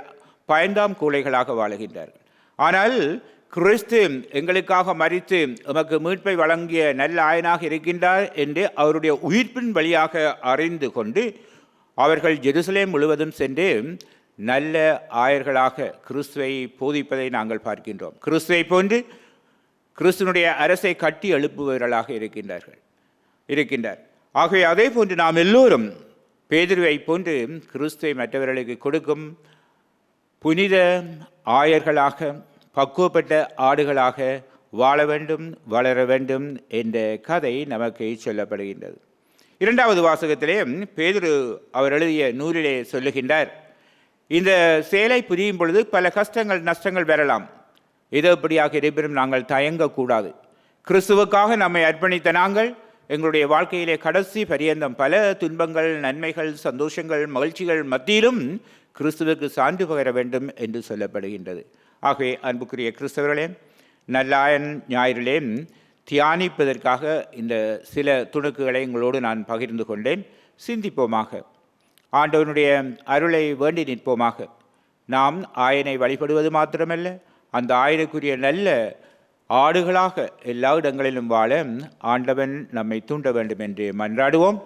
பயந்தாம் கூலைகளாக வாழுகின்றார்கள். ஆனால் கிறிஸ்து எங்களுக்காக மரித்து எமக்கு மீட்பை வழங்கிய நல்ல ஆயனாக இருக்கின்றார் என்று அவருடைய உயிர்ப்பின் வழியாக அறிந்து கொண்டு அவர்கள் ஜெருசலேம் முழுவதும் சென்று நல்ல ஆயர்களாக கிறிஸ்துவை போதிப்பதை நாங்கள் பார்க்கின்றோம். கிறிஸ்துவை போன்று கிறிஸ்துவனுடைய அரசை கட்டி எழுப்புபவர்களாக இருக்கின்றார். ஆகவே அதே போன்று நாம் எல்லோரும் பேதுருவை போன்று கிறிஸ்துவை மற்றவர்களுக்கு கொடுக்கும் புனித ஆயர்களாக, பக்குவப்பட்ட ஆடுகளாக வாழ வேண்டும், வளர வேண்டும் என்ற கதை நமக்கு சொல்லப்படுகின்றது. இரண்டாவது வாசகத்திலே பேதுரு அவர் எழுதிய நூலிலே சொல்லுகின்றார், இந்த செயலை புரியும் பொழுது பல கஷ்டங்கள் நஷ்டங்கள் வரலாம். இது எப்படியாக இருப்பினும் நாங்கள் தயங்கக்கூடாது. கிறிஸ்துவுக்காக நம்மை அர்ப்பணித்த நாங்கள் எங்களுடைய வாழ்க்கையிலே கடைசி பரியந்தம் பல துன்பங்கள், நன்மைகள், சந்தோஷங்கள், மகிழ்ச்சிகள் மத்தியிலும் கிறிஸ்துவுக்கு சான்று பகர வேண்டும் என்று சொல்லப்படுகின்றது. ஆகவே அன்புக்குரிய கிறிஸ்தவர்களே, நல்லாயன் ஞாயிறிலே தியானிப்பதற்காக இந்த சில துணுக்குகளை உங்களோடு நான் பகிர்ந்து கொண்டேன். சிந்திப்போமாக, ஆண்டவனுடைய அருளை வேண்டி நிற்போமாக. நாம் ஆயனை வழிபடுவது மாத்திரமல்ல, அந்த ஆயனுக்குரிய நல்ல ஆடுகளாக எல்லா இடங்களிலும் வாழ ஆண்டவன் நம்மை தூண்ட வேண்டும் என்று மன்றாடுவோம்.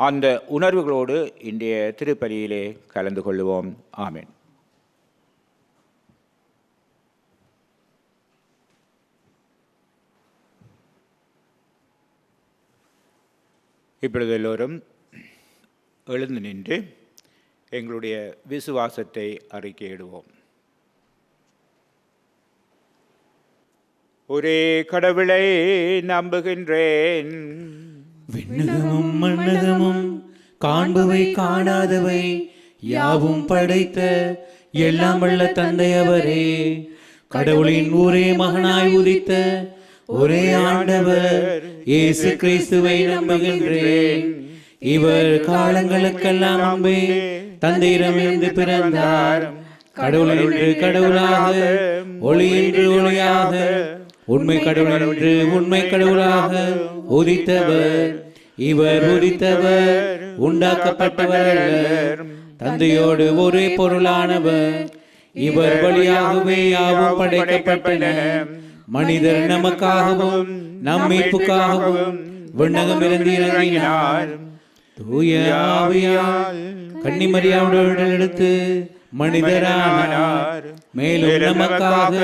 அந்த உணர்வுகளோடு இன்றைய திருப்பலியிலே கலந்து கொள்வோம். ஆமென். இப்பொழுது எல்லோரும் எழுந்து நின்று எங்களுடைய விசுவாசத்தை அறிக்கையிடுவோம். ஒரே கடவுளை நம்புகின்றேன், விண்ணகமும் மண்ணகமும் காண்பவை காணாதவை யாவும் படைத்த எல்லாம் வல்ல தந்தையவரே, கடவுளின் ஒரே மகனாய் உதித்த ஒரே ஆண்டவர் இயேசு கிறிஸ்துவை நம்புகின்றேன். இவர் காலங்களுக்கெல்லாம் முன்பே தந்தையிடமிருந்து பிறந்தார். கடவுள் என்று கடவுளாக, ஒளி என்று ஒளியாக, உண்மை கடவுள் என்று உண்மை கடவுளாக உதித்தவர். இவர் உதித்தவர், உண்டாக்கப்பட்டவர் அல்லர், தந்தையோடு ஒரே பொருளானவர். இவர் வழியாகவே யாவும் படைக்கப்பட்டன. மனிதர் நமக்காகவும் நம் மீட்புக்காகவும் விண்ணகமிருந்து இறங்கினார். தூய ஆவியால் கன்னிமரியாவோடு எடுத்து மனிதரானார். மேலும் நமக்காக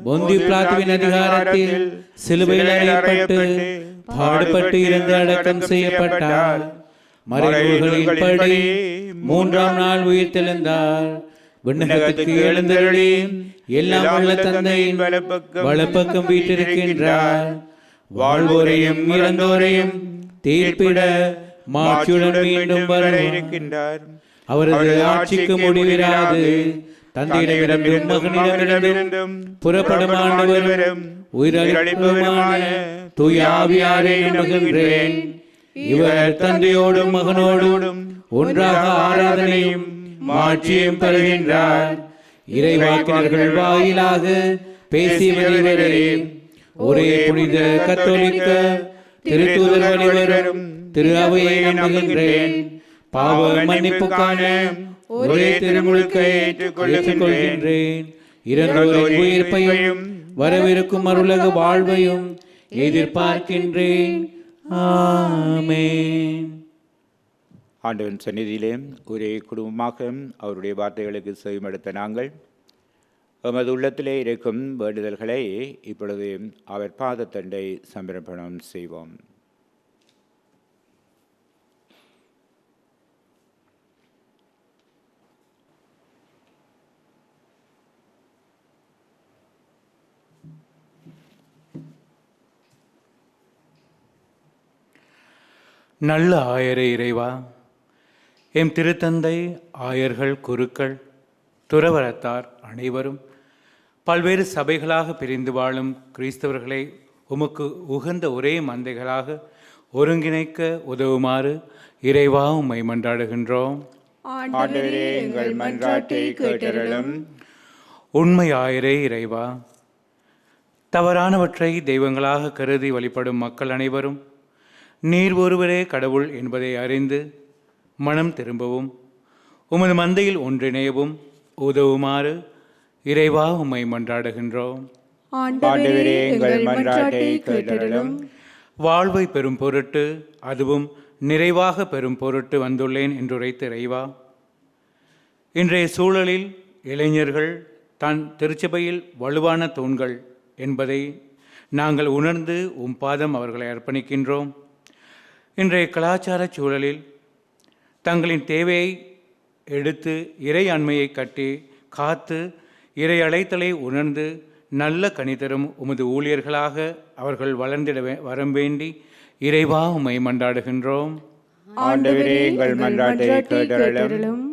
பொந்தி பிலாத்துவின் அதிகாரத்தில் சிலுவையில் அறையப்பட்டு பாடுபட்டு இருந்து அடக்கம் செய்யப்பட்டார். மறைநூல்களின்படி மூன்றாம் நாள் உயிர்த்தெழுந்தார். விண்ணகத்துக்கு எழுந்தருளி எல்லாம் வல்ல தந்தையின் வலப்பக்கம் வீற்றிருக்கின்றார். வாழ்வோரையும் இறந்தோரையும் தீர்ப்பிட மாட்சியுடன் மீண்டும் வருகின்றார். அவரது ஆட்சிக்கு முடிவிராது. தந்தையிடமிருந்தும் மகனிடமிருந்தும் புறப்படும் ஆண்டவரும் உயிரளிப்பவருமான தூய ஆவியாரை நம்புகின்றேன். இவர் தந்தையோடும் மகனோடும் ஒன்றாக ஆராதனையும் மாட்சியும் பெறுகின்றார். இறைவாக்கினர்கள் வாயிலாக பேசியவரே, ஒரே புனித கத்தோலிக்க திருத்தூதர் வழிவரும் திரு அவையை நம்புகின்றேன். பாவ மன்னிப்புக்கான ஒரே திருமுழுக்கை ஏற்றுக்கொள்கின்றேன். இறந்தோரின் உயிர்ப்பையும் வரவிருக்கும் அருளக வாழ்வையும் எதிர்பார்க்கின்றேன். ஆமென். ஆண்டவன் சந்நிதியிலே ஒரே குடும்பமாக அவருடைய வார்த்தைகளுக்கு செவிமடுத்த நாங்கள் எமது உள்ளத்திலே இருக்கும் வேண்டுதல்களை இப்பொழுது அவர் பாதத்தண்டை சமர்ப்பணம் செய்வோம். நல்ல ஆயரே இறைவா, எம் திருத்தந்தை, ஆயர்கள், குருக்கள், துறவரத்தார் அனைவரும் பல்வேறு சபைகளாக பிரிந்து வாழும் கிறிஸ்தவர்களை உமக்கு உகந்த ஒரே மந்தைகளாக ஒருங்கிணைக்க உதவுமாறு இறைவா உம்மை மன்றாடுகின்றோம். ஆண்டவரே, எங்கள் மன்றாட்டை கேட்டருளும். உண்மை ஆயரே இறைவா, தவறானவற்றை தெய்வங்களாக கருதி வழிபடும் மக்கள் அனைவரும் நீர் ஒருவரே கடவுள் என்பதை அறிந்து மனம் திரும்பவும் உமது மந்தையில் ஒன்றிணையவும் உதவுமாறு இறைவா உம்மை மன்றாடுகின்றோம். ஆண்டவரே, எங்கள் மன்றாட்டை கேட்டருளும். வாழ்வை பெறும் பொருட்டு, அதுவும் நிறைவாக பெறும் பொருட்டு வந்துள்ளேன் என்றுரைத்த இறைவா, இன்றைய சூழலில் இளைஞர்கள் தான் திருச்சபையில் வலுவான தூண்கள் என்பதை நாங்கள் உணர்ந்து உம் பாதம் அவர்களை அர்ப்பணிக்கின்றோம். இன்றைய கலாச்சார சூழலில் தங்களின் தேவையை எடுத்து இறை அண்மையை கட்டி காத்து இறை அழைத்தலை உணர்ந்து நல்ல கனிதரும் உமது ஊழியர்களாக அவர்கள் வளர்ந்திட வரம் வேண்டி இறைவா உம்மை மன்றாடுகின்றோம். ஆண்டவரே எங்கள் மன்றாட்டை கேட்டருளும்.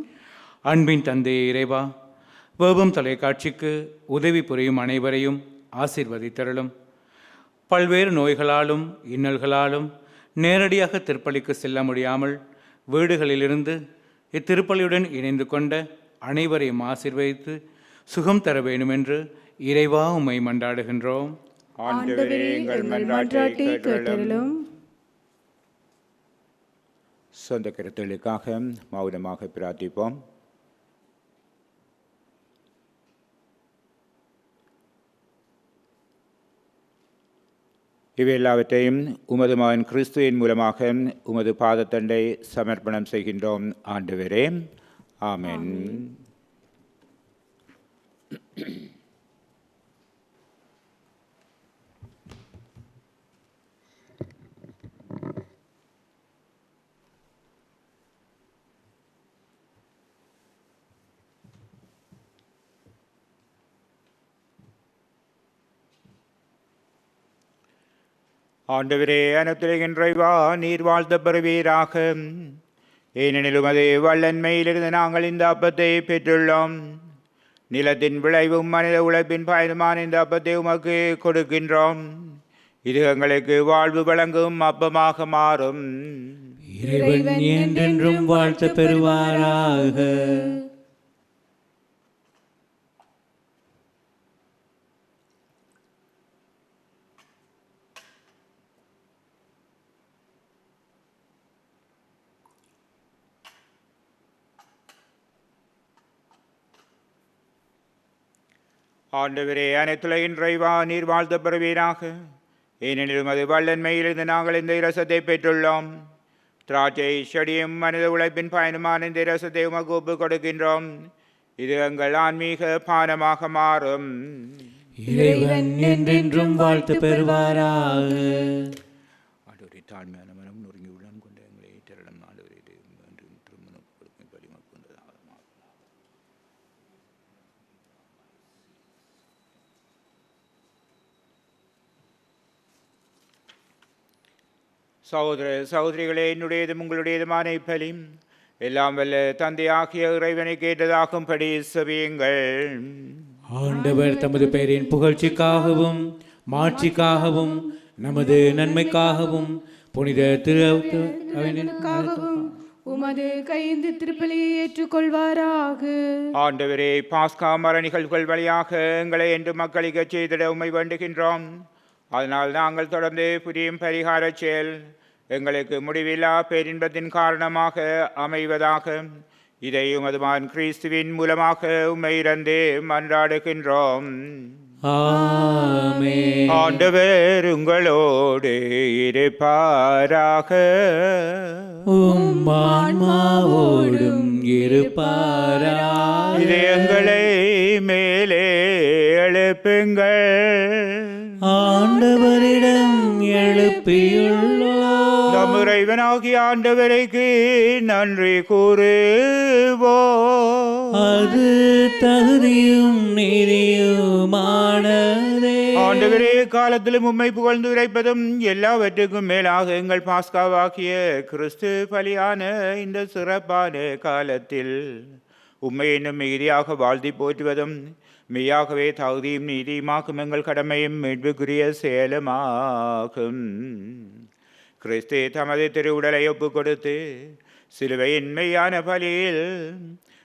அன்பின் தந்தையே இறைவா, வேபம் தொலைக்காட்சிக்கு உதவி புரியும் அனைவரையும் ஆசீர்வதித்தருளும். பல்வேறு நோய்களாலும் இன்னல்களாலும் நேரடியாக திருப்பலிக்கு செல்ல முடியாமல் வீடுகளிலிருந்து இத்திருப்பலியுடன் இணைந்து கொண்ட அனைவரையும் ஆசீர்வதித்து சுகம் தர வேண்டுமென்று இறைவா உம்மை மன்றாடுகின்றோம். ஆண்டவரே எங்கள் மன்றாட்டை கேட்டருளும். சொந்த கருத்துகளுக்காக மௌனமாக பிரார்த்திப்போம். இவை எல்லாவற்றையும் உமது மகன் கிறிஸ்துவின் மூலமாக உமது பாதத்தண்டை சமர்ப்பணம் செய்கின்றோம் ஆண்டவரே. ஆமென். ஆண்டவரே, அனைத்துலகின் இறைவா, நீர் வாழ்த்த பெறுவீராக. ஏனெனிலும் அது வல்லன்மையிலிருந்து நாங்கள் இந்த அப்பத்தை பெற்றுள்ளோம். நிலத்தின் விளைவும் மனித உழைப்பின் பயனுமான இந்த அப்பத்தை உமக்கு கொடுக்கின்றோம். இது எங்களுக்கு வாழ்வு வழங்கும் அப்பமாக மாறும். இறைவன் என்றென்றும் வாழ்த்த பெறுவாராக. ஆண்டவரே, அனைத்துலகின் இறைவா, நீர் வாழ்த்த பெறுவீராக. ஏனெனிலும் அது வல்லன்மையிலிருந்து நாங்கள் இந்த இரசத்தை பெற்றுள்ளோம். திராட்சை செடியும் மனித உழைப்பின் பயனுமான இந்த இரசத்தை உமக்கு ஒப்புக் கொடுக்கின்றோம். இது எங்கள் ஆன்மீக பானமாக மாறும். இறைவன் என்றென்றும் வாழ்த்து பெறுவாராக. ஆண்டவரே, தாழ்மையான மனம் நொறுங்கி உள்ளம் கொண்ட எங்களை திரளும். ஆண்டவரே, திருமணம் கொடுக்கும் பரிமாற் கொண்டதாக சகோதர சகோதரிகளே, என்னுடையதும் உங்களுடையதுமான இப்பலி எல்லாம் வல்ல தந்தையாகிய இறைவனை கேட்டதாகும்படி செவியுங்கள். ஆண்டவர் தமது பெயரின் புகழ்ச்சிக்காகவும் மாட்சிக்காகவும் நமது நன்மைக்காகவும் புனித திருக்காகவும் உமது கைந்து திருப்பலியை ஏற்றுக்கொள்வாராக. ஆண்டவரே, பாஸ்கா மர நிகழ்வுகள் வழியாக எங்களை என்று மக்களிக்க செய்திட உம்மை வேண்டுகின்றோம். அதனால் நாங்கள் தொடர்ந்து புரியும் பரிகார செயல் எங்களுக்கு முடிவில்லா பேரின்பத்தின் காரணமாக அமைவதாக. இதை உமது மகன் கிறிஸ்துவின் மூலமாக உம்மை இறந்து மன்றாடுகின்றோம். ஆமென். ஆண்டவர் உங்களோடு இருப்பாராக. உம் ஆன்மாவோடும் இருப்பாராக. இதயங்களை மேலே எழுப்புங்கள். ஆண்டவரிடம் எழுப்பியுள்ளோம். நம் இறைவனாகிய ஆண்டவருக்கு நன்றி கூறுவோம். அது தகுதியும் நீதியுமானதே. ஆண்டவரே, காலத்திலும் உம்மை புகழ்ந்து உரைப்பதும் எல்லாவற்றுக்கும் மேலாக எங்கள் பாஸ்காவாகிய கிறிஸ்து பலியான இந்த சிறப்பான காலத்தில் உம்மை இன்னும் மிகுதியாக வாழ்த்தி போற்றுவதும் மெய்யாகவே தகுதியும் நீதியுமாக்கும் எங்கள் கடமையும் மீட்புக்குரிய செயலுமாகும். கிறிஸ்து தமது திருவுடலை ஒப்புக் கொடுத்து சிலுவையின் மெய்யான பலியில்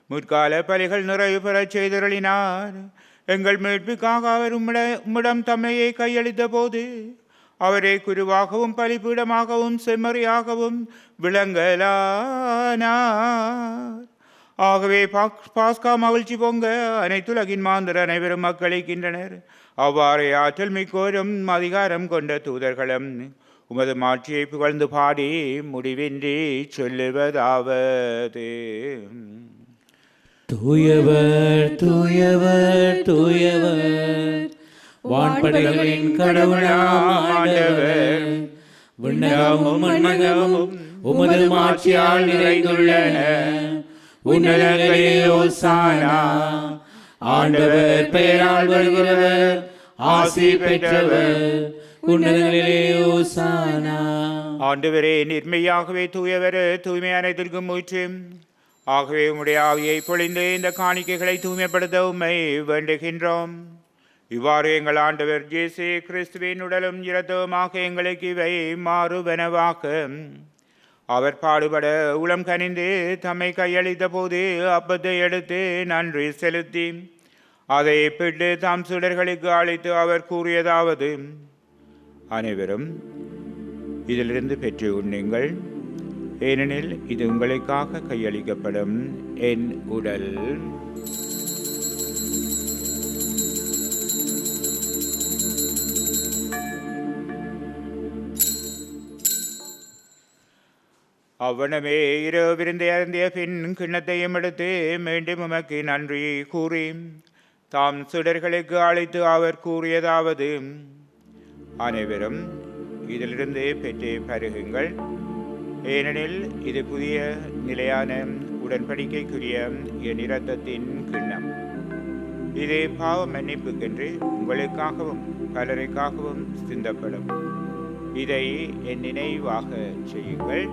முற்கால பலிகள் நிறைவு பெறச் செய்தருளினார். எங்கள் மீட்புக்காக அவர் உம்மிடம் தம்மையை கையளித்த போது அவரை குருவாகவும் பலிபீடமாகவும் செம்மறியாகவும் விளங்கலானார். ஆகவே பாஸ்கா மகிழ்ச்சி பொங்க அனைத்துலகின் மாந்தர் அனைவரும் மக்களிக்கின்றனர். அவ்வாறே ஆற்றல் மிக்கோரும் அதிகாரம் கொண்ட தூதர்களும் உமது மாட்சியை புகழ்ந்து பாடி முடிவின்றி சொல்லுவதாவது: தூயவர் தூயவர் தூயவர், வான்படைகளின் கடவுளாம் ஆண்டவர். விண்ணகமும் மண்ணகமும் உமது மாட்சியால் நிறைந்துள்ளன. உன்னதங்களிலே ஓசானா. ஆண்டவர் பெயரால் வருகிறவர் ஆசி பெற்றவர், உன்னதங்களிலே ஓசானா. ஆண்டவரே நிர்மையாகவே தூயவர், தூய்மை அனைத்திற்கும் ஊற்று. ஆகவே உம்முடைய ஆவியை பொழிந்து இந்த காணிக்கைகளை தூய்மைப்படுத்த உம்மை வேண்டுகின்றோம். இவ்வாறு எங்கள் ஆண்டவர் இயேசு கிறிஸ்துவின் உடலும் இரத்தவுமாக எங்களுக்கு இவை மாறுவனவாக. அவர் பாடுபட உளம் கனிந்து தம்மை கையளித்த போது அப்பத்தை எடுத்து நன்றி செலுத்தி அதை பிட்டு தாம் சுடர்களுக்கு அளித்து அவர் கூறியதாவது: அனைவரும் இதிலிருந்து பெற்று உண்ணுங்கள், ஏனெனில் இது உங்களுக்காக கையளிக்கப்படும் என் உடல். அவ்வனமே இரவு விருந்தை அருந்திய பின் கிண்ணத்தையும் எடுத்து மீண்டும் உமக்கு நன்றி கூறி தாம் சுடர்களுக்கு அழைத்து அவர் கூறியதாவது: அனைவரும் இதிலிருந்து பெற்று பருகுங்கள், ஏனெனில் இது புதிய நிலையான உடன்படிக்கைக்குரிய என் இரத்தத்தின் கிண்ணம். இது பாவ மன்னிப்புக்கென்று உங்களுக்காகவும் பலருக்காகவும் சிந்தப்படும். இதை என் நினைவாக செய்யுங்கள்.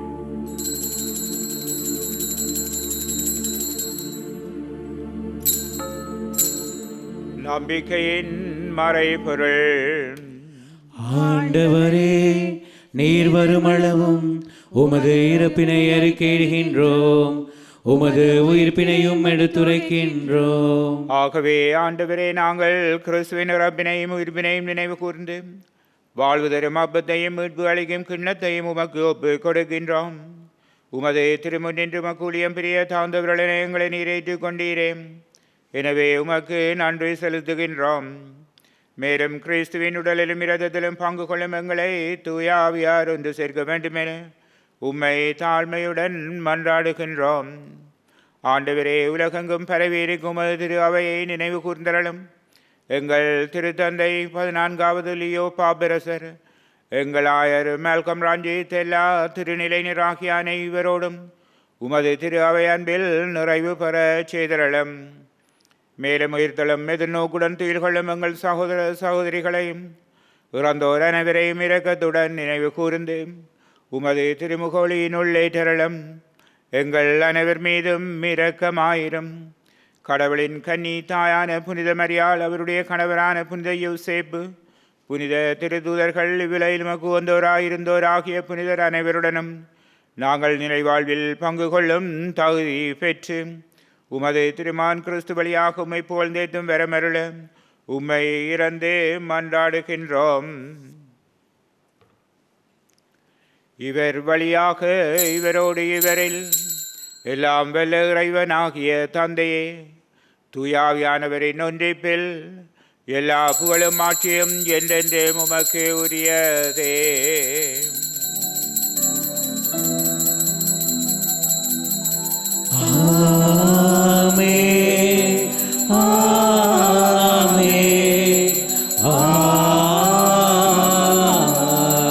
நம்பிக்கையின் மறைபொருள். ஆண்டவரே, நீர் வரும் அளவும் உமது இறப்பினை அறிக்கையிடுகின்றோம், உமது உயிர்ப்பினையும் எடுத்துரைக்கின்றோம். ஆகவே ஆண்டவரே, நாங்கள் கிறிஸ்துவின் இறப்பினையும் உயிர்ப்பினையும் நினைவு கூர்ந்து வாழ்வு தரும் அப்பத்தையும் மீட்பு அளிக்கும் கிண்ணத்தையும் உமக்கு ஒப்பு கொடுக்கின்றோம். உமது திருமுன்னின்று மக்கூலியம் பிரிய தாழ்ந்தவர்களை எங்களை நீரேற்றுக் கொண்டீரே. எனவே உமக்கு நன்றி செலுத்துகின்றோம். மேலும் கிறிஸ்துவின் உடலிலும் இரத்தத்திலும் பங்கு கொள்ளும் எங்களை தூய ஆவியார் ஒன்று சேர்க்க வேண்டுமென உம்மை தாழ்மையுடன் மன்றாடுகின்றோம். ஆண்டவரே, உலகெங்கும் பரவியிருக்கும் உமது திரு அவையை நினைவு கூர்ந்தரலும். எங்கள் திருத்தந்தை 14வது லியோ பாப்பரசர், எங்கள் ஆயர் மேல்கம் ராஞ்சித், எல்லா திருநிலையினர் ஆகிய அனைவரோடும் உமது திரு அவை அன்பில் நிறைவு பெற செய்தரலும். மேலும் உயிர்த்தலும் எதிர்நோக்குடன் துயில் கொள்ளும் எங்கள் சகோதர சகோதரிகளையும் இறந்தோர் அனைவரையும் இரக்கத்துடன் நினைவு கூர்ந்து உமது திருமுகொழியினுள் ஏற்றரலும். எங்கள் அனைவர் மீதும் இரக்கமாயிரும். கடவுளின் கன்னி தாயான புனித மரியாள், அவருடைய கணவரான புனித யோசேப்பு, புனித திருதூதர்கள், இவ்விலையில் மக்கு வந்தோராயிருந்தோர் ஆகிய புனிதர் அனைவருடனும் நாங்கள் நிலைவாழ்வில் பங்கு கொள்ளும் தகுதி பெற்று உமது திருமான் கிறிஸ்து வழியாக உம்மை புகழ்ந்தேத்தும் வரமருள உம்மை இறந்து மன்றாடுகின்றோம். இவர் வழியாக இவரோடு இவரில் எல்லாம் வல்ல இறைவனாகிய தந்தையே, தூயாவியானவரின் ஒன்றிப்பில் எல்லா புகழும் ஆட்சியும் என்றென்று உமக்கு உரியதே. ஆமென், ஆமென்,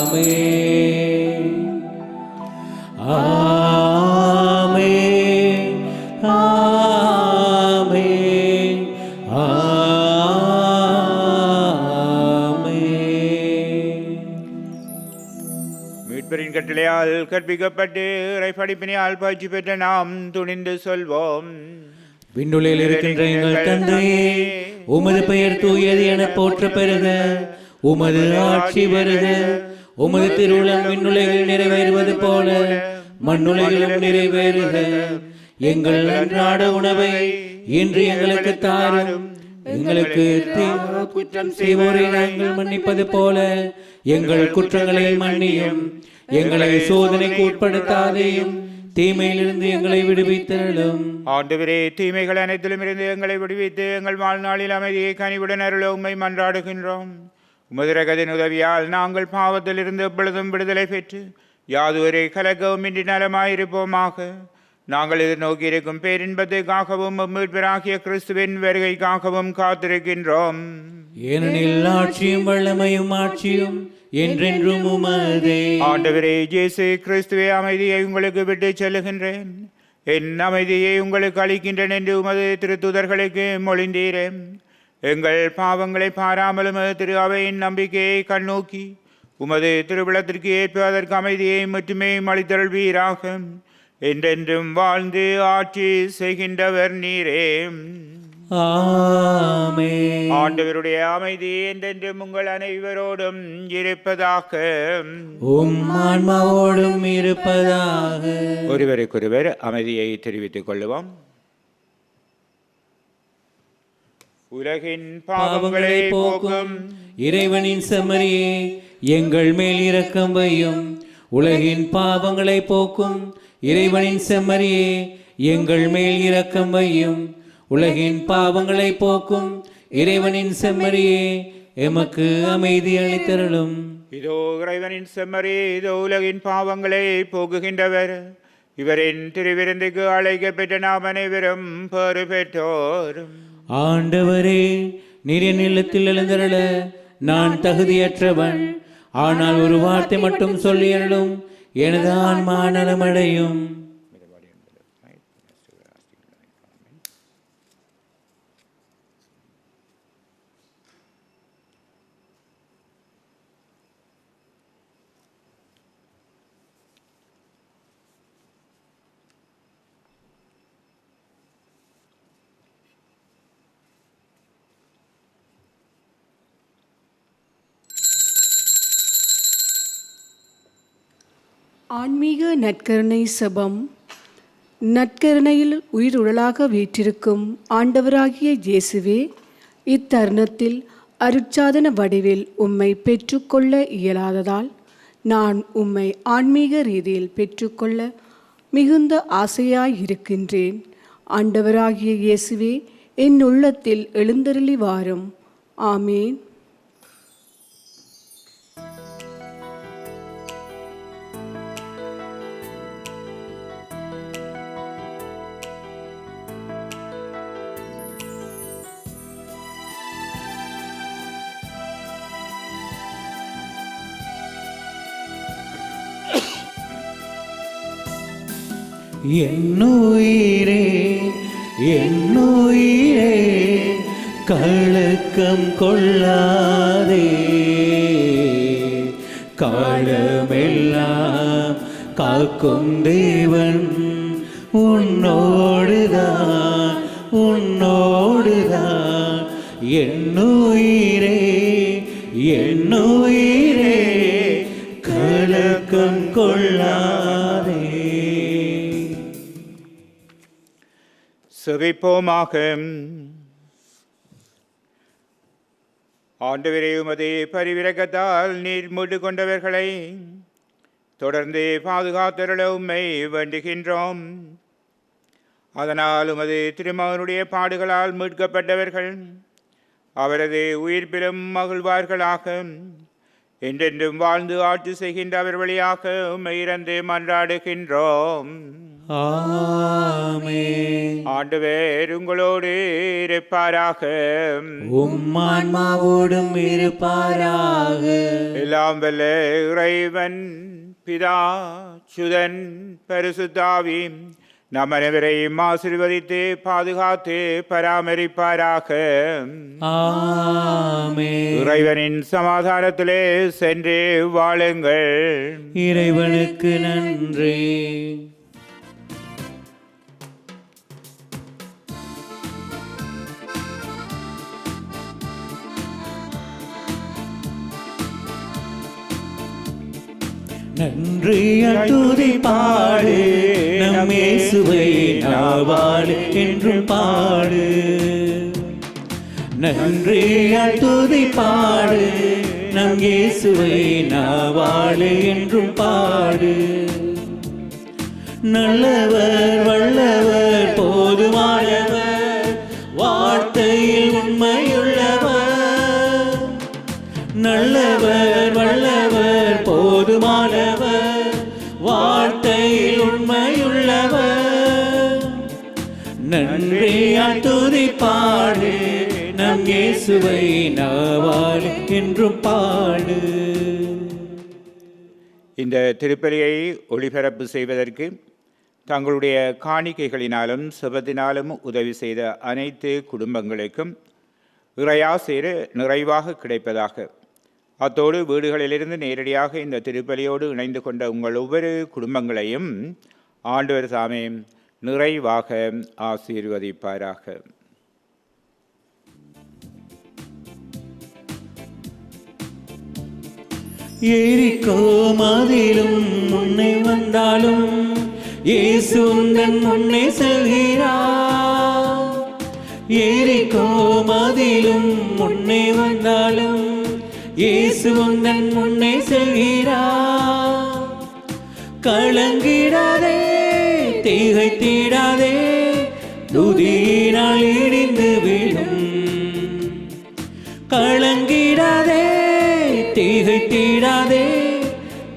ஆமென், ஆமென், ஆமென், ஆமென். மீட்பரின் கட்டளையால் கற்பிக்கப்பட்டு இறை படிப்பினையால் பயிற்சி பெற்ற நாம் துணிந்து சொல்வோம்: விண்ணுலகில் இருக்கின்ற எங்கள் தந்தையே, உமது பெயர் தூயது என போற்ற பெறுக. உமது ஆட்சி வருக. உமது திருவுளம் விண்ணுலகில் நிறைவேறுவது போல மண்ணுலகிலும் நிறைவேறுக. எங்கள் அன்றாட உணவை இன்று எங்களுக்கு தாரும். எங்களுக்கு குற்றம் செய்வோரை நாங்கள் மன்னிப்பது போல எங்கள் குற்றங்களை மன்னியும். எங்களை சோதனைக்கு உட்படுத்தாதேயும், தீமையிலிருந்து எங்களை விடுவித்தருளும். ஆண்டவரே, தீமைகள் அனைத்திலும் இருந்து எங்களை விடுவித்து எங்கள் வாழ்நாளில் அமைதியை கனிவுடன் அருள உம்மை மன்றாடுகின்றோம். உமது இரக்கத்தின் உதவியால் நாங்கள் பாவத்தில் இருந்து எப்பொழுதும் விடுதலை பெற்று யாதுவரை கலக்கவும் இன்றி நலமாயிருப்போமாக. நாங்கள் எதிர்நோக்கி இருக்கும் பேரின்பத்துக்காகவும் மீட்பராகிய கிறிஸ்துவின் வருகைக்காகவும் காத்திருக்கின்றோம். ஏனெனில் ஆட்சியும் வல்லமையும் ஆட்சியும் என்றென்றும் உமதே. ஆண்டவரே இயேசு கிறிஸ்துவே, அமைதியை உங்களுக்கு விட்டு செல்லுகின்றேன், என் அமைதியை உங்களுக்கு அளிக்கின்றேன் என்று உமது திருத்துதர்களுக்கு மொழிந்தீரே. எங்கள் பாவங்களை பாராமலும் திரு அவையின் நம்பிக்கையை கண்ணோக்கி உமது திருவிழத்திற்கு ஏற்ப அதற்கு அமைதியை மட்டுமே அளித்தருள்வீராக. என்றென்றும் வாழ்ந்து ஆட்சி செய்கின்றவர் நீரே. ஆமென். ஆண்டவருடைய அமைதி என்றென்றும் உங்கள் அனைவரோடும் இருப்பதாக. உம் ஆன்மாவோடும் இருப்பதாக. ஒருவருக்கொருவர் அமைதியை தெரிவித்துக் கொள்ளுவோம். உலகின் பாவங்களை போக்கும் இறைவனின் செம்மறியே, எங்கள் மேல் இரக்கம் வையும். உலகின் பாவங்களை போக்கும் இறைவனின் செம்மறியே, எங்கள் மேல் இரக்கம் வையும். உலகின் பாவங்களை போக்கும் இறைவனின் செம்மறியே, எமக்கு அமைதி அளித்தருளும். இதோ இறைவனின் செம்மறி, இதோ உலகின் பாவங்களை போக்குகின்றவர். இவரின் திருவிருந்துக்கு அழைக்கப்பெற்ற நாம் அனைவரும் பெறு பெற்றோர். ஆண்டவரே, நீர் என் இல்லத்தில் எழுந்தருள நான் தகுதியற்றவன். ஆனால் ஒரு வார்த்தை மட்டும் சொல்லியருளும், எனது ஆன்மா நலமடையும். ஆன்மீக நற்கருணை செபம். நற்கருணையில் உயிருடலாக வீற்றிருக்கும் ஆண்டவராகிய இயேசுவே, இத்தருணத்தில் அருட்சாதன வடிவில் உம்மை பெற்றுக்கொள்ள இயலாததால் நான் உம்மை ஆன்மீக ரீதியில் பெற்றுக்கொள்ள மிகுந்த ஆசையாயிருக்கின்றேன். ஆண்டவராகிய இயேசுவே, என் உள்ளத்தில் எழுந்தருளி வாரும். ஆமேன். என்னுயிரே, என்னுயிரே, கலக்கம் கொள்ளாதே. காலமெல்லாம் காக்கும் தேவன் உன்னோடுதான், உன்னோடுதான். என்னுயிரே, என்னுயிரே, கலக்கம் கொள்ளாதே. செவிப்போமாக. ஆண்டவரே, உமது பரிவிரக்கத்தால் நீர் மீட்டு கொண்டவர்களை தொடர்ந்து பாதுகாத்தருள உம்மை வேண்டுகின்றோம். அதனால் உமது திருமகனுடைய பாடுகளால் மீட்கப்பட்டவர்கள் அவரது உயிர்ப்பிலும் மகிழ்வார்களாக. என்றென்றும் வாழ்ந்து ஆட்சி செய்கின்ற அவர் வழியாக உம்மை இறந்து மன்றாடுகின்றோம். ஆமென். ஆண்டவர் உங்களோடு இருப்பாராக. உம் ஆன்மாவோடும் இருப்பாராக. எல்லாம் வல்ல இறைவன் பிதா, சுதன், பரிசுத்தாவி நம் அனைவரையும் ஆசீர்வதித்து பாதுகாத்து பராமரிப்பாராக. ஆமென். இறைவனின் சமாதானத்திலே சென்று வாழுங்கள். இறைவனுக்கு நன்றி. நன்றியால் துதி பாடு, நம் இயேசுவை நாவாடு என்றும் பாடு. நன்றியால் துதி பாடு, நம் இயேசுவை நாவாடு என்றும் பாடு. நல்லவர், வல்லவர், போதுமானவர், வார்த்தையில் உண்மையுள்ளவர். நல்லவர், வல்லவர், போதுமானவர், வார்த்தையில் உண்மையுள்ளவர். நன்றியால் துதி பாடு, நம் இயேசுவை நாவால் என்றும் பாடு. இந்த திருப்பலியை ஒளிபரப்பு செய்வதற்கு தங்களுடைய காணிக்கைகளினாலும் செபத்தினாலும் உதவி செய்த அனைத்து குடும்பங்களுக்கும் இறையாசீர் நிறைவாக கிடைப்பதாக. அத்தோடு வீடுகளிலிருந்து நேரடியாக இந்த திருப்பலியோடு இணைந்து கொண்ட உங்கள் ஒவ்வொரு குடும்பங்களையும் ஆண்டவர் தாமே நிறைவாக ஆசீர்வதிப்பாராக. எரிகோ மதிலும் முன்னே வந்தாலும் இயேசு உந்தன் முன்னே செல்கிறார். எரிகோ மதிலும் முன்னே வந்தாலும் இயேசு உந்தன் முன்னே செல்கிறார். கலங்கிடாதே, திகைத்திடாதே, துதியினால் இடிந்து விடும். கலங்கிடாதே, திகைத்திடாதே,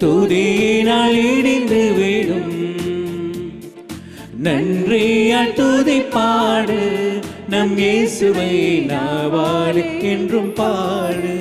துதியினால் இடிந்து விடும். நன்றியால் துதிப்பாடு, நம் இயேசுவை நாவால் என்றும் பாடு.